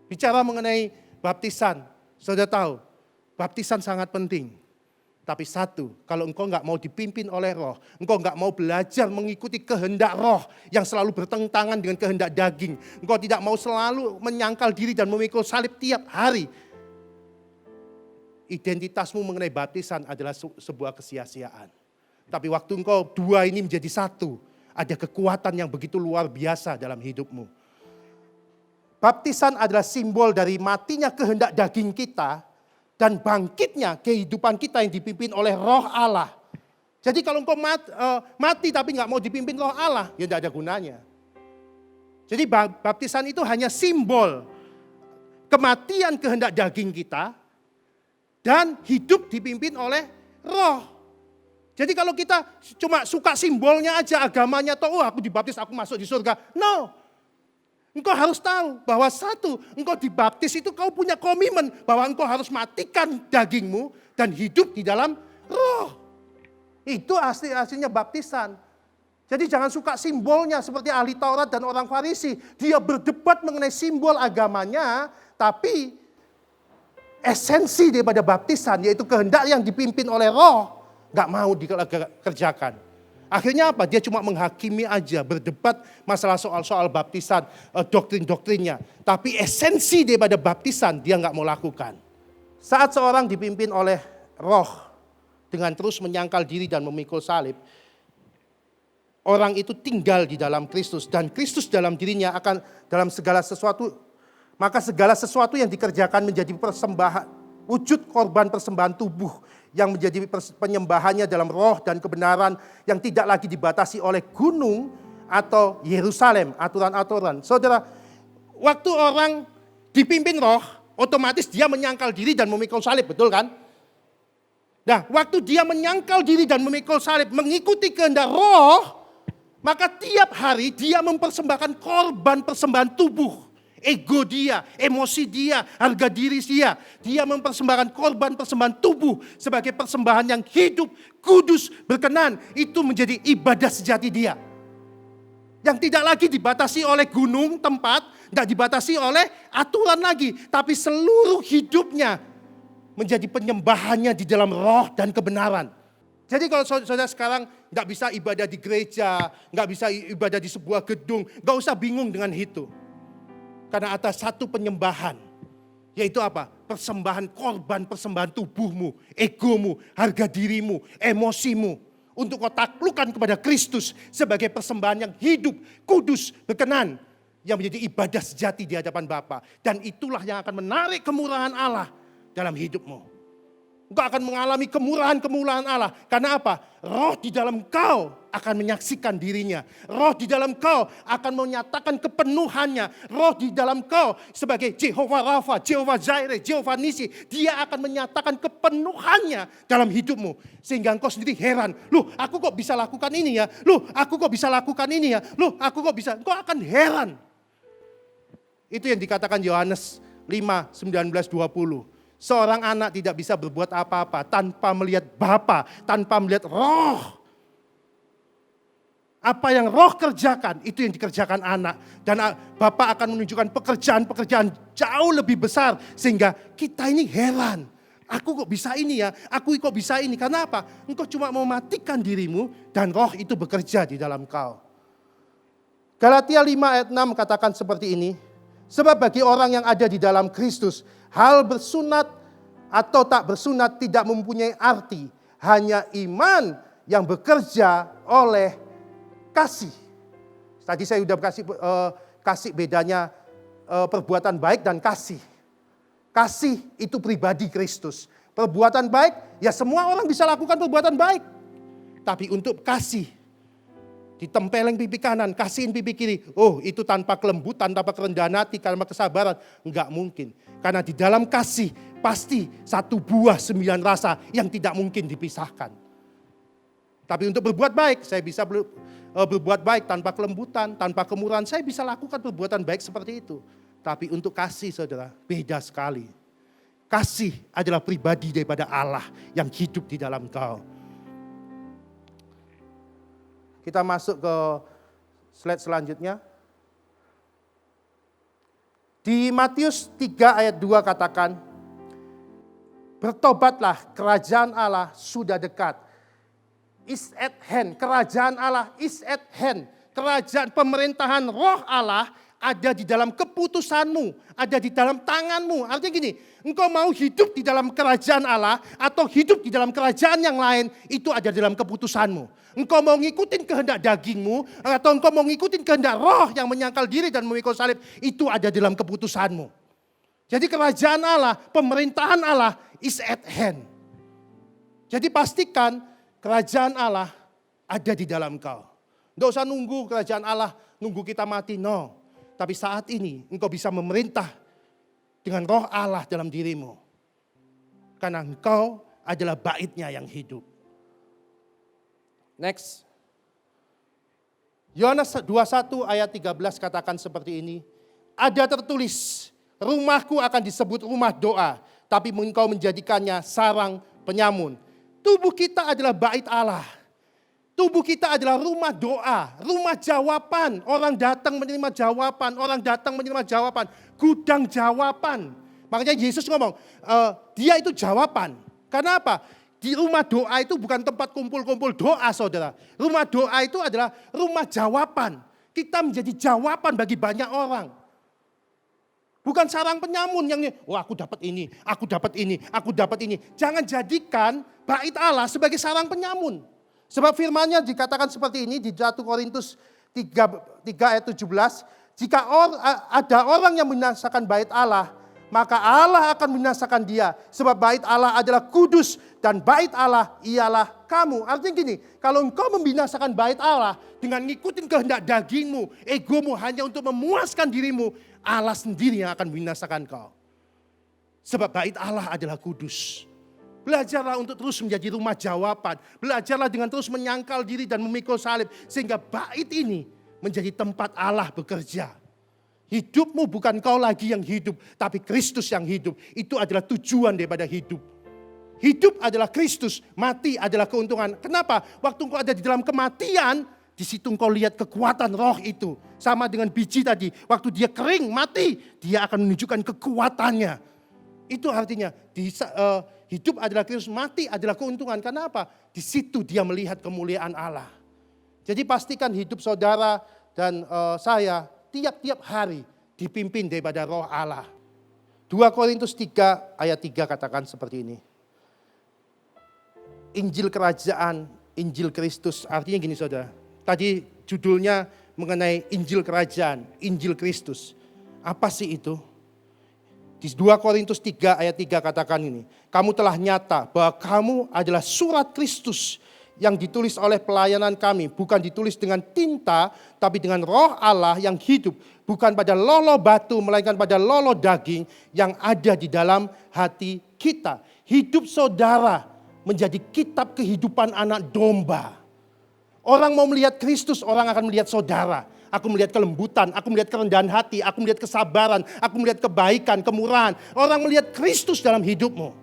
Bicara mengenai baptisan, saudara tahu, baptisan sangat penting. Tapi satu, kalau engkau nggak mau dipimpin oleh roh, engkau nggak mau belajar mengikuti kehendak roh yang selalu bertentangan dengan kehendak daging. Engkau tidak mau selalu menyangkal diri dan memikul salib tiap hari. Identitasmu mengenai baptisan adalah sebuah kesia-siaan. Tapi waktu engkau dua ini menjadi satu, ada kekuatan yang begitu luar biasa dalam hidupmu. Baptisan adalah simbol dari matinya kehendak daging kita, dan bangkitnya kehidupan kita yang dipimpin oleh roh Allah. Jadi kalau engkau mati tapi nggak mau dipimpin roh Allah, ya tidak ada gunanya. Jadi baptisan itu hanya simbol kematian kehendak daging kita dan hidup dipimpin oleh roh. Jadi kalau kita cuma suka simbolnya aja, agamanya, aku dibaptis, aku masuk di surga. No. Engkau harus tahu bahwa satu, engkau dibaptis itu kau punya komitmen bahwa engkau harus matikan dagingmu dan hidup di dalam roh. Itu aslinya baptisan. Jadi jangan suka simbolnya seperti ahli Taurat dan orang Farisi. Dia berdebat mengenai simbol agamanya, tapi esensi daripada baptisan yaitu kehendak yang dipimpin oleh roh gak mau dikerjakan. Akhirnya apa? Dia cuma menghakimi aja, berdebat masalah soal baptisan, doktrin-doktrinnya. Tapi esensi daripada baptisan dia nggak mau lakukan. Saat seorang dipimpin oleh roh dengan terus menyangkal diri dan memikul salib, orang itu tinggal di dalam Kristus dan Kristus dalam dirinya akan dalam segala sesuatu, maka segala sesuatu yang dikerjakan menjadi persembahan, wujud korban persembahan tubuh yang menjadi penyembahannya dalam roh dan kebenaran yang tidak lagi dibatasi oleh gunung atau Yerusalem, aturan-aturan. Saudara, waktu orang dipimpin roh, otomatis dia menyangkal diri dan memikul salib, betul kan? Nah, waktu dia menyangkal diri dan memikul salib, mengikuti kehendak roh, maka tiap hari dia mempersembahkan korban persembahan tubuh. Ego dia, emosi dia, harga diri dia. Dia mempersembahkan korban persembahan tubuh sebagai persembahan yang hidup, kudus, berkenan. Itu menjadi ibadah sejati dia. Yang tidak lagi dibatasi oleh gunung, tempat, tidak dibatasi oleh aturan lagi. Tapi seluruh hidupnya menjadi penyembahannya di dalam roh dan kebenaran. Jadi kalau saudara sekarang nggak bisa ibadah di gereja, nggak bisa ibadah di sebuah gedung, nggak usah bingung dengan itu. Karena ada satu penyembahan, yaitu apa? Persembahan korban, persembahan tubuhmu, egomu, harga dirimu, emosimu. Untuk kau taklukkan kepada Kristus sebagai persembahan yang hidup, kudus, berkenan. Yang menjadi ibadah sejati di hadapan Bapa. Dan itulah yang akan menarik kemurahan Allah dalam hidupmu. Engkau akan mengalami kemurahan-kemurahan Allah. Karena apa? Roh di dalam kau akan menyaksikan dirinya. Roh di dalam kau akan menyatakan kepenuhannya. Roh di dalam kau sebagai Jehovah Rafa, Jehovah Jireh, Jehovah Nisi. Dia akan menyatakan kepenuhannya dalam hidupmu. Sehingga engkau sendiri heran. Loh, aku kok bisa lakukan ini ya? Loh, aku kok bisa lakukan ini ya? Loh, aku kok bisa? Engkau akan heran. Itu yang dikatakan Yohanes 5, 19, 20. Seorang anak tidak bisa berbuat apa-apa tanpa melihat Bapa, tanpa melihat Roh. Apa yang Roh kerjakan, itu yang dikerjakan anak. Dan Bapa akan menunjukkan pekerjaan-pekerjaan jauh lebih besar. Sehingga kita ini heran. Aku kok bisa ini ya, aku kok bisa ini. Karena apa? Engkau cuma mematikan dirimu dan Roh itu bekerja di dalam kau. Galatia 5 ayat 6 katakan seperti ini. Sebab bagi orang yang ada di dalam Kristus, hal bersunat atau tak bersunat tidak mempunyai arti. Hanya iman yang bekerja oleh kasih. Tadi saya sudah kasih bedanya perbuatan baik dan kasih. Kasih itu pribadi Kristus. Perbuatan baik, ya semua orang bisa lakukan perbuatan baik. Tapi untuk kasih, ditempeleng pipi kanan, kasihin pipi kiri. Oh, itu tanpa kelembutan, tanpa kerendahan hati, tanpa kesabaran. Enggak mungkin. Karena di dalam kasih pasti satu buah 9 rasa yang tidak mungkin dipisahkan. Tapi untuk berbuat baik, saya bisa berbuat baik tanpa kelembutan, tanpa kemurahan. Saya bisa lakukan perbuatan baik seperti itu. Tapi untuk kasih, saudara, beda sekali. Kasih adalah pribadi daripada Allah yang hidup di dalam kau. Kita masuk ke slide selanjutnya. Di Matius 3 ayat 2 katakan, bertobatlah, kerajaan Allah sudah dekat. Is at hand, kerajaan Allah is at hand. Kerajaan pemerintahan Roh Allah ada di dalam keputusanmu, ada di dalam tanganmu. Artinya gini, engkau mau hidup di dalam kerajaan Allah atau hidup di dalam kerajaan yang lain, itu ada dalam keputusanmu. Engkau mau ngikutin kehendak dagingmu atau engkau mau ngikutin kehendak roh yang menyangkal diri dan memikul salib, itu ada dalam keputusanmu. Jadi kerajaan Allah, pemerintahan Allah is at hand. Jadi pastikan kerajaan Allah ada di dalam kau. Enggak usah nunggu kerajaan Allah, nunggu kita mati, no. Tapi saat ini engkau bisa memerintah dengan roh Allah dalam dirimu. Karena engkau adalah baitnya yang hidup. Next. Yohanes 21 ayat 13 katakan seperti ini. Ada tertulis, rumahku akan disebut rumah doa, tapi engkau menjadikannya sarang penyamun. Tubuh kita adalah bait Allah. Tubuh kita adalah rumah doa, rumah jawaban. Orang datang menerima jawaban, orang datang menerima jawaban. Gudang jawaban. Makanya Yesus ngomong, dia itu jawaban. Karena apa? Di rumah doa itu bukan tempat kumpul-kumpul doa, saudara. Rumah doa itu adalah rumah jawaban. Kita menjadi jawaban bagi banyak orang. Bukan sarang penyamun yang, wah aku dapat ini, aku dapat ini, aku dapat ini. Jangan jadikan bait Allah sebagai sarang penyamun. Sebab firman-Nya dikatakan seperti ini di 1 Korintus 3 ayat 17. Jika ada orang yang membinasakan bait Allah, maka Allah akan membinasakan dia. Sebab bait Allah adalah kudus dan bait Allah ialah kamu. Artinya gini, kalau engkau membinasakan bait Allah dengan ngikutin kehendak dagingmu, egomu hanya untuk memuaskan dirimu, Allah sendiri yang akan membinasakan kau. Sebab bait Allah adalah kudus. Belajarlah untuk terus menjadi rumah jawaban. Belajarlah dengan terus menyangkal diri dan memikul salib. Sehingga bait ini menjadi tempat Allah bekerja. Hidupmu bukan kau lagi yang hidup, tapi Kristus yang hidup. Itu adalah tujuan daripada hidup. Hidup adalah Kristus, mati adalah keuntungan. Kenapa? Waktu engkau ada di dalam kematian, di situ engkau lihat kekuatan roh itu. Sama dengan biji tadi, waktu dia kering, mati, dia akan menunjukkan kekuatannya. Itu artinya hidup adalah Kristus, mati adalah keuntungan. Kenapa? Di situ dia melihat kemuliaan Allah. Jadi pastikan hidup saudara dan saya tiap-tiap hari dipimpin daripada roh Allah. 2 Korintus 3 ayat 3 katakan seperti ini. Injil kerajaan, Injil Kristus. Artinya gini saudara. Tadi judulnya mengenai Injil kerajaan, Injil Kristus. Apa sih itu? Di 2 Korintus 3 ayat 3 katakan ini, kamu telah nyata bahwa kamu adalah surat Kristus yang ditulis oleh pelayanan kami, bukan ditulis dengan tinta, tapi dengan Roh Allah yang hidup, bukan pada lolo batu, melainkan pada lolo daging yang ada di dalam hati kita. Hidup saudara menjadi kitab kehidupan anak domba. Orang mau melihat Kristus, orang akan melihat saudara. Aku melihat kelembutan, aku melihat kerendahan hati, aku melihat kesabaran, aku melihat kebaikan, kemurahan. Orang melihat Kristus dalam hidupmu.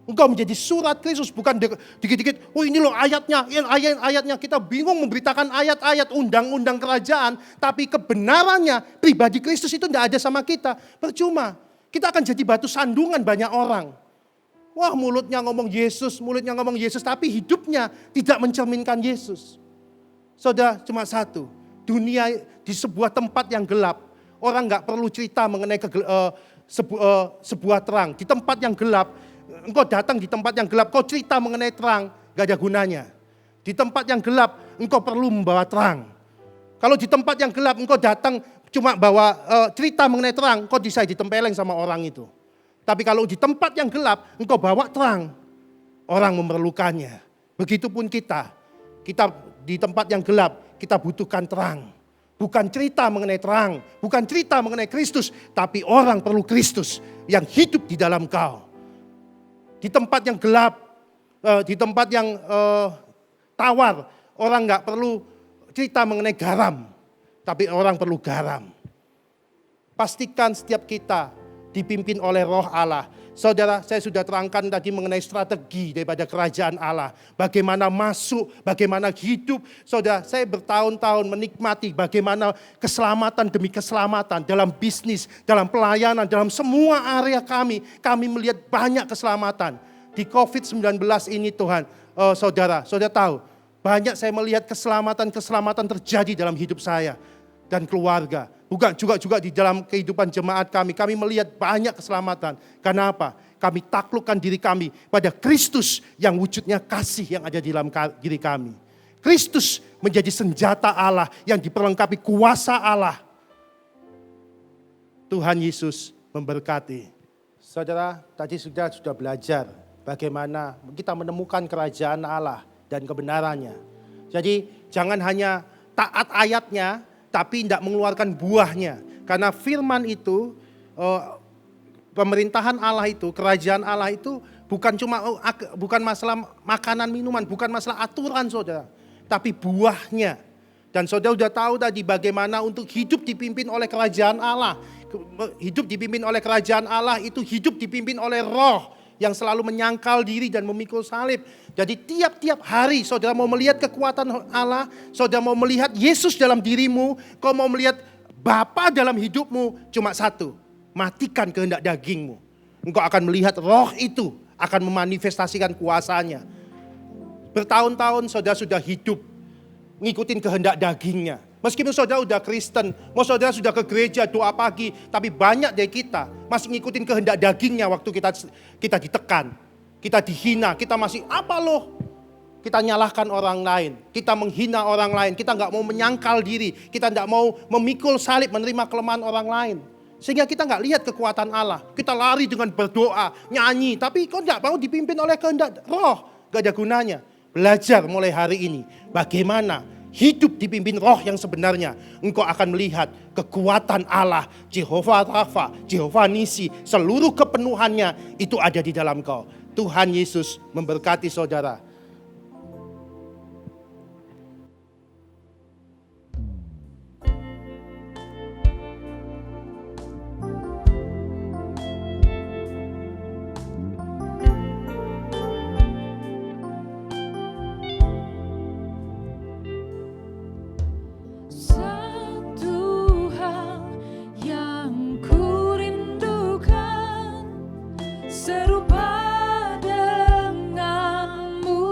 Engkau menjadi surat Kristus, bukan dikit-dikit, oh ini loh ayatnya, ayat-ayatnya. Kita bingung memberitakan ayat-ayat undang-undang kerajaan, tapi kebenarannya pribadi Kristus itu tidak ada sama kita. Percuma, kita akan jadi batu sandungan banyak orang. Wah, mulutnya ngomong Yesus, tapi hidupnya tidak mencerminkan Yesus. Saudara, cuma satu. Dunia di sebuah tempat yang gelap, orang nggak perlu cerita mengenai sebuah terang. Di tempat yang gelap, engkau datang di tempat yang gelap, kau cerita mengenai terang, gak ada gunanya. Di tempat yang gelap, engkau perlu membawa terang. Kalau di tempat yang gelap, engkau datang cuma bawa cerita mengenai terang, kau bisa ditempeleng sama orang itu. Tapi kalau di tempat yang gelap, engkau bawa terang, orang memerlukannya. Begitupun kita di tempat yang gelap, kita butuhkan terang. Bukan cerita mengenai terang, bukan cerita mengenai Kristus, tapi orang perlu Kristus yang hidup di dalam kau. Di tempat yang gelap, di tempat yang tawar, orang nggak perlu cerita mengenai garam, tapi orang perlu garam. Pastikan setiap kita dipimpin oleh Roh Allah. Saudara, saya sudah terangkan tadi mengenai strategi daripada kerajaan Allah. Bagaimana masuk, bagaimana hidup. Saudara, saya bertahun-tahun menikmati bagaimana keselamatan demi keselamatan dalam bisnis, dalam pelayanan, dalam semua area kami. Kami melihat banyak keselamatan. Di COVID-19 ini Tuhan, saudara tahu, banyak saya melihat keselamatan terjadi dalam hidup saya dan keluarga. Bukan juga di dalam kehidupan jemaat kami melihat banyak keselamatan. Karena apa? Kami taklukkan diri kami pada Kristus yang wujudnya kasih yang ada di dalam diri kami. Kristus menjadi senjata Allah yang diperlengkapi kuasa Allah. Tuhan Yesus memberkati. Saudara, tadi sudah belajar bagaimana kita menemukan kerajaan Allah dan kebenarannya. Jadi jangan hanya taat ayatnya, tapi tidak mengeluarkan buahnya. Karena firman itu, pemerintahan Allah itu, kerajaan Allah itu bukan masalah makanan minuman, bukan masalah aturan saudara, tapi buahnya. Dan saudara sudah tahu tadi bagaimana untuk hidup dipimpin oleh kerajaan Allah. Hidup dipimpin oleh kerajaan Allah itu hidup dipimpin oleh Roh yang selalu menyangkal diri dan memikul salib. Jadi tiap-tiap hari saudara mau melihat kekuatan Allah, saudara mau melihat Yesus dalam dirimu, kau mau melihat Bapa dalam hidupmu, cuma satu, matikan kehendak dagingmu. Engkau akan melihat Roh itu akan memanifestasikan kuasanya. Bertahun-tahun saudara sudah hidup ngikutin kehendak dagingnya. Meskipun saudara sudah Kristen, mau saudara sudah ke gereja doa pagi, tapi banyak dari kita masih ngikutin kehendak dagingnya waktu kita ditekan, kita dihina, kita masih apa loh? Kita nyalahkan orang lain, kita menghina orang lain, kita nggak mau menyangkal diri, kita nggak mau memikul salib menerima kelemahan orang lain. Sehingga kita nggak lihat kekuatan Allah, kita lari dengan berdoa, nyanyi, tapi kok nggak mau dipimpin oleh kehendak Roh, nggak ada gunanya. Belajar mulai hari ini, bagaimana hidup dipimpin Roh yang sebenarnya, engkau akan melihat kekuatan Allah, Jehovah Rafa, Jehovah Nisi, seluruh kepenuhannya itu ada di dalam kau. Tuhan Yesus memberkati saudara. Satu hal yang ku rindukan, serupa denganmu,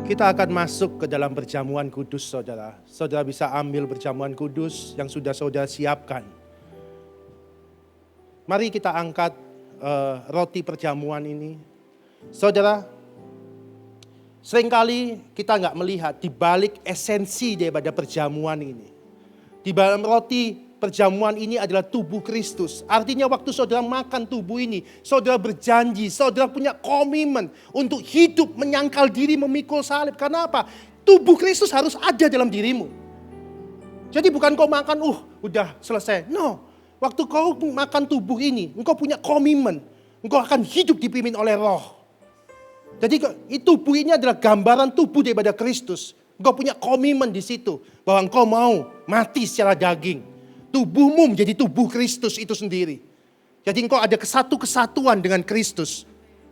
Kita akan masuk ke dalam perjamuan kudus, saudara. Saudara bisa ambil perjamuan kudus yang sudah saudara siapkan. Mari kita angkat roti perjamuan ini. Saudara, seringkali kita nggak melihat di balik esensi daripada perjamuan ini. Di dalam roti perjamuan ini adalah tubuh Kristus. Artinya waktu saudara makan tubuh ini, saudara berjanji, saudara punya komitmen untuk hidup menyangkal diri memikul salib. Karena apa? Tubuh Kristus harus ada dalam dirimu. Jadi bukan kau makan, udah selesai. No, waktu kau makan tubuh ini, engkau punya komitmen. Engkau akan hidup dipimpin oleh Roh. Jadi tubuh ini adalah gambaran tubuh daripada Kristus. Engkau punya komitmen di situ bahwa engkau mau mati secara daging. Tubuhmu menjadi tubuh Kristus itu sendiri. Jadi engkau ada kesatuan dengan Kristus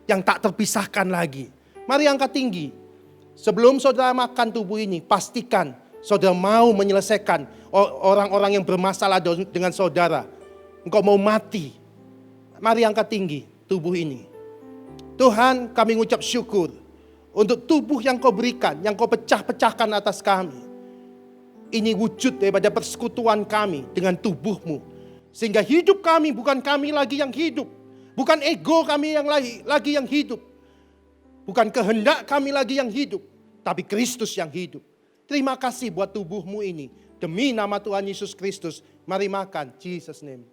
yang tak terpisahkan lagi. Mari angkat tinggi. Sebelum saudara makan tubuh ini, pastikan saudara mau menyelesaikan orang-orang yang bermasalah dengan saudara. Engkau mau mati. Mari angkat tinggi tubuh ini. Tuhan, kami mengucap syukur untuk tubuh yang kau berikan, yang kau pecah-pecahkan atas kami. Ini wujud daripada persekutuan kami dengan tubuhmu. Sehingga hidup kami bukan kami lagi yang hidup. Bukan ego kami yang lagi yang hidup. Bukan kehendak kami lagi yang hidup. Tapi Kristus yang hidup. Terima kasih buat tubuhmu ini. Demi nama Tuhan Yesus Kristus. Mari makan. Jesus name.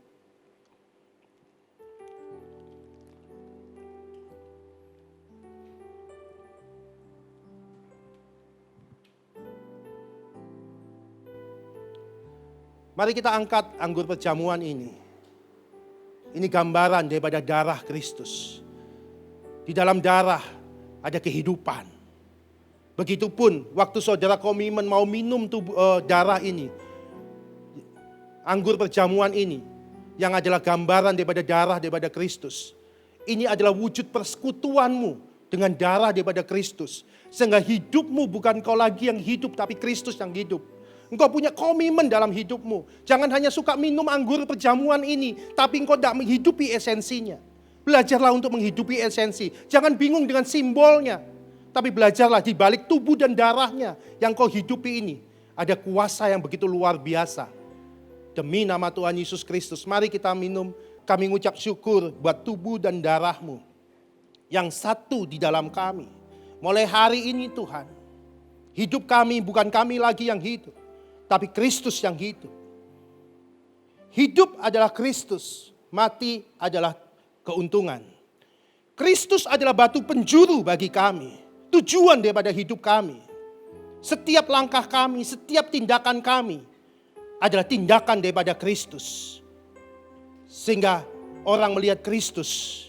Mari kita angkat anggur perjamuan ini. Ini gambaran daripada darah Kristus. Di dalam darah ada kehidupan. Begitupun waktu saudara komitmen mau minum darah ini. Anggur perjamuan ini. Yang adalah gambaran daripada darah daripada Kristus. Ini adalah wujud persekutuanmu dengan darah daripada Kristus. Sehingga hidupmu bukan kau lagi yang hidup, tapi Kristus yang hidup. Engkau punya komitmen dalam hidupmu. Jangan hanya suka minum anggur perjamuan ini, tapi engkau tidak menghidupi esensinya. Belajarlah untuk menghidupi esensi. Jangan bingung dengan simbolnya. Tapi belajarlah di balik tubuh dan darahnya yang kau hidupi ini. Ada kuasa yang begitu luar biasa. Demi nama Tuhan Yesus Kristus, mari kita minum. Kami mengucap syukur buat tubuh dan darahmu yang satu di dalam kami. Mulai hari ini Tuhan, hidup kami bukan kami lagi yang hidup, tapi Kristus yang hidup. Hidup adalah Kristus, mati adalah keuntungan. Kristus adalah batu penjuru bagi kami, tujuan daripada hidup kami. Setiap langkah kami, setiap tindakan kami adalah tindakan daripada Kristus. Sehingga orang melihat Kristus,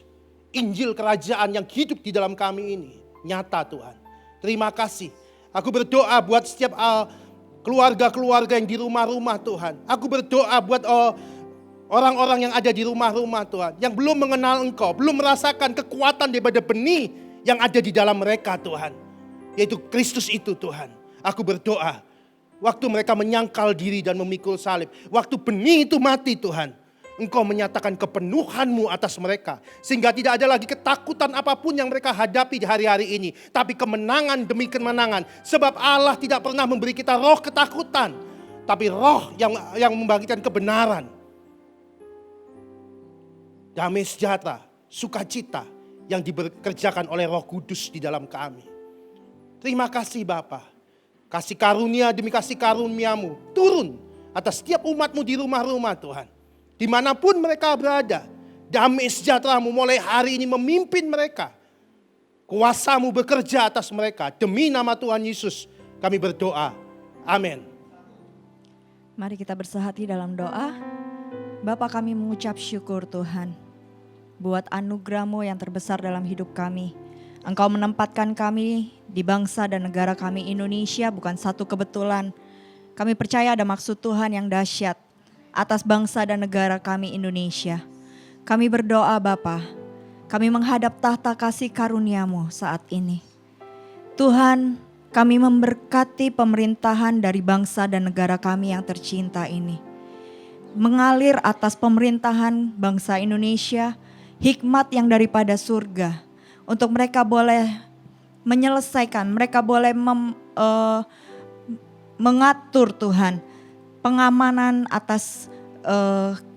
Injil kerajaan yang hidup di dalam kami ini nyata Tuhan. Terima kasih. Aku berdoa buat setiap keluarga-keluarga yang di rumah-rumah Tuhan. Aku berdoa buat orang-orang yang ada di rumah-rumah Tuhan. Yang belum mengenal Engkau, belum merasakan kekuatan daripada benih yang ada di dalam mereka Tuhan. Yaitu Kristus itu Tuhan. Aku berdoa, waktu mereka menyangkal diri dan memikul salib. Waktu benih itu mati Tuhan. Engkau menyatakan kepenuhan-Mu atas mereka. Sehingga tidak ada lagi ketakutan apapun yang mereka hadapi di hari-hari ini. Tapi kemenangan demi kemenangan. Sebab Allah tidak pernah memberi kita roh ketakutan. Tapi roh yang membagikan kebenaran. Damai sejahtera, sukacita yang dikerjakan oleh Roh Kudus di dalam kami. Terima kasih Bapa. Kasih karunia demi kasih karunia-Mu turun atas setiap umat-Mu di rumah-rumah Tuhan. Dimanapun mereka berada, damai sejahtera-Mu mulai hari ini memimpin mereka. Kuasa-Mu bekerja atas mereka. Demi nama Tuhan Yesus kami berdoa. Amin. Mari kita bersehati dalam doa. Bapa, kami mengucap syukur Tuhan buat anugerah-Mu yang terbesar dalam hidup kami. Engkau menempatkan kami di bangsa dan negara kami Indonesia bukan satu kebetulan. Kami percaya ada maksud Tuhan yang dahsyat atas bangsa dan negara kami Indonesia. Kami berdoa Bapa, kami menghadap tahta kasih karunia-Mu saat ini. Tuhan, kami memberkati pemerintahan dari bangsa dan negara kami yang tercinta ini. Mengalir atas pemerintahan bangsa Indonesia, hikmat yang daripada surga, untuk mereka boleh menyelesaikan, mereka boleh mengatur Tuhan pengamanan atas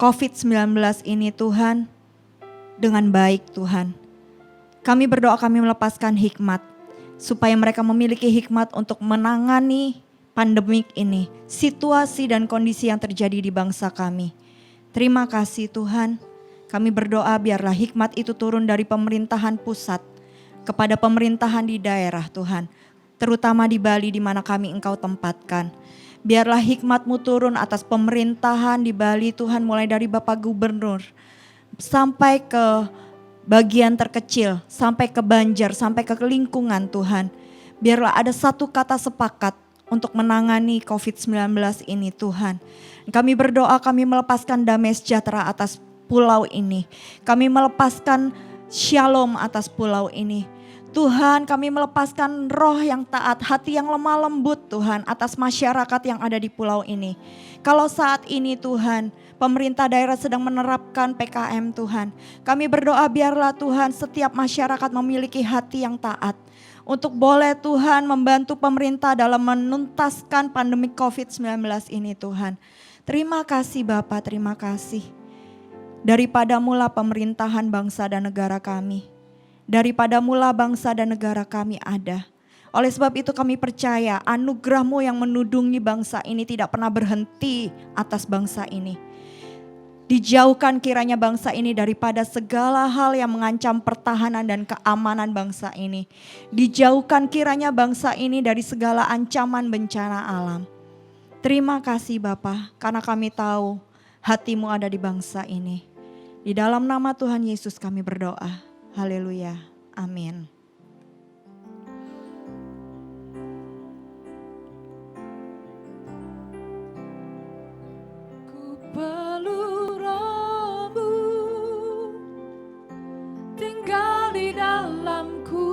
COVID-19 ini Tuhan dengan baik Tuhan. Kami berdoa, kami melepaskan hikmat supaya mereka memiliki hikmat untuk menangani pandemik ini, situasi dan kondisi yang terjadi di bangsa kami. Terima kasih Tuhan. Kami berdoa biarlah hikmat itu turun dari pemerintahan pusat kepada pemerintahan di daerah Tuhan, terutama di Bali di mana kami Engkau tempatkan. Biarlah hikmat-Mu turun atas pemerintahan di Bali Tuhan, mulai dari Bapak Gubernur sampai ke bagian terkecil, sampai ke Banjar, sampai ke lingkungan Tuhan. Biarlah ada satu kata sepakat untuk menangani COVID-19 ini Tuhan. Kami berdoa, kami melepaskan damai sejahtera atas pulau ini. Kami melepaskan shalom atas pulau ini. Tuhan, kami melepaskan roh yang taat, hati yang lemah lembut Tuhan atas masyarakat yang ada di pulau ini. Kalau saat ini Tuhan, pemerintah daerah sedang menerapkan PKM Tuhan, kami berdoa biarlah Tuhan setiap masyarakat memiliki hati yang taat untuk boleh Tuhan membantu pemerintah dalam menuntaskan pandemi COVID-19 ini Tuhan. Terima kasih Bapa, terima kasih. Daripada mula pemerintahan bangsa dan negara kami. Daripada mula bangsa dan negara kami ada. Oleh sebab itu kami percaya anugerah-Mu yang menudungi bangsa ini tidak pernah berhenti atas bangsa ini. Dijauhkan kiranya bangsa ini daripada segala hal yang mengancam pertahanan dan keamanan bangsa ini. Dijauhkan kiranya bangsa ini dari segala ancaman bencana alam. Terima kasih Bapa, karena kami tahu hati-Mu ada di bangsa ini. Di dalam nama Tuhan Yesus kami berdoa. Haleluya. Amin. Ku perlu Roh-Mu tinggal di dalamku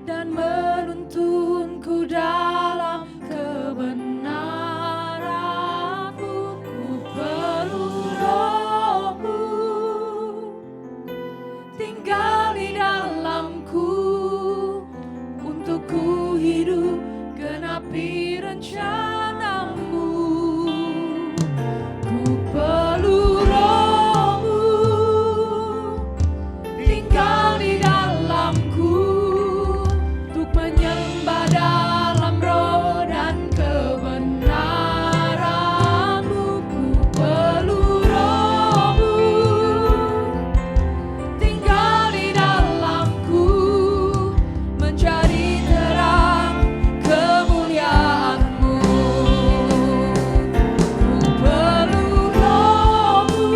dan menuntunku dalam kebenaran-Mu. Ku perlu Roh-Mu tinggal di dalamku untuk ku hidup genapi rencana-Mu. Ku perlu Roh-Mu tinggal di dalamku untuk menyembah dalam roh dan kebenaran-Mu. Ku perlu Roh-Mu tinggal di dalamku menjadi terang kemuliaan-Mu. Ku perlu Roh-Mu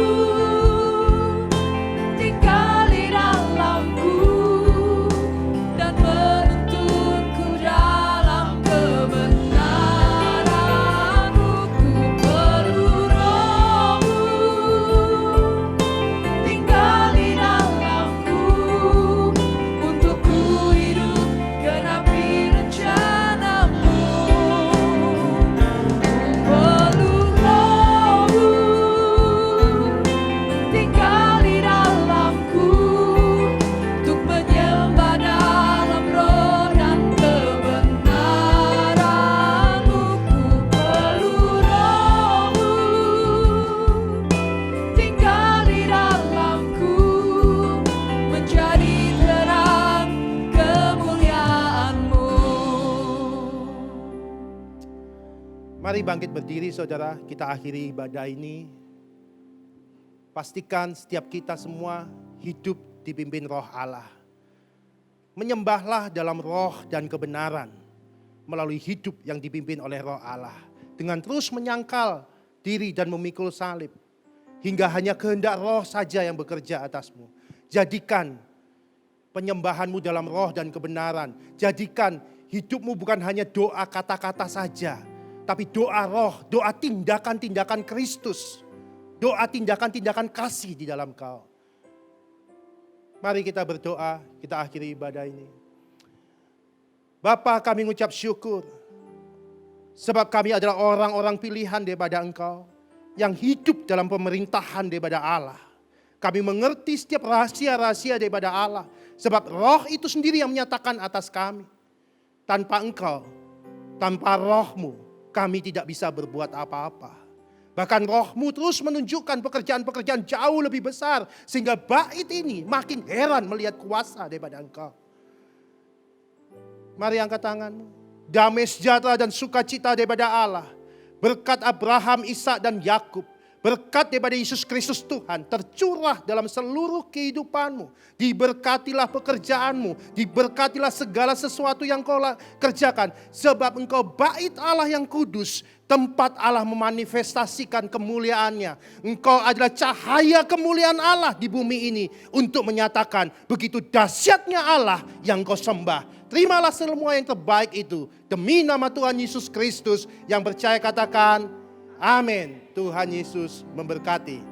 tinggal di dalamku dan menuntunku dalam kebenaran-Mu. Ku perlu Roh-Mu tinggal di dalamku untuk ku hidup genapi rencana-Mu. Ku perlu Roh-Mu tinggal di dalamku untuk menyembah dalam roh dan kebenaran-Mu. Ku perlu Roh-Mu tinggal di dalamku menjadi terang kemuliaan-Mu. Mari bangkit berdiri saudara, kita akhiri ibadah ini. Pastikan setiap kita semua hidup dipimpin roh Allah. Menyembahlah dalam roh dan kebenaran melalui hidup yang dipimpin oleh roh Allah. Dengan terus menyangkal diri dan memikul salib. Hingga hanya kehendak roh saja yang bekerja atasmu. Jadikan penyembahanmu dalam roh dan kebenaran. Jadikan hidupmu bukan hanya doa kata-kata saja. Tapi doa roh, doa tindakan-tindakan Kristus. Doa tindakan-tindakan kasih di dalam kau. Mari kita berdoa, kita akhiri ibadah ini. Bapa, kami mengucap syukur. Sebab kami adalah orang-orang pilihan daripada Engkau. Yang hidup dalam pemerintahan daripada Allah. Kami mengerti setiap rahasia-rahasia daripada Allah. Sebab roh itu sendiri yang menyatakan atas kami. Tanpa Engkau, tanpa roh-Mu, kami tidak bisa berbuat apa-apa. Bahkan roh-Mu terus menunjukkan pekerjaan-pekerjaan jauh lebih besar. Sehingga bait ini makin heran melihat kuasa daripada Engkau. Mari angkat tanganmu. Damai sejahtera dan sukacita daripada Allah. Berkat Abraham, Ishak dan Yakub. Berkat daripada Yesus Kristus Tuhan tercurah dalam seluruh kehidupanmu. Diberkatilah pekerjaanmu. Diberkatilah segala sesuatu yang kau kerjakan. Sebab engkau bait Allah yang kudus. Tempat Allah memanifestasikan kemuliaannya. Engkau adalah cahaya kemuliaan Allah di bumi ini. Untuk menyatakan begitu dahsyatnya Allah yang kau sembah. Terimalah semua yang terbaik itu. Demi nama Tuhan Yesus Kristus. Yang percaya katakan amin. Tuhan Yesus memberkati.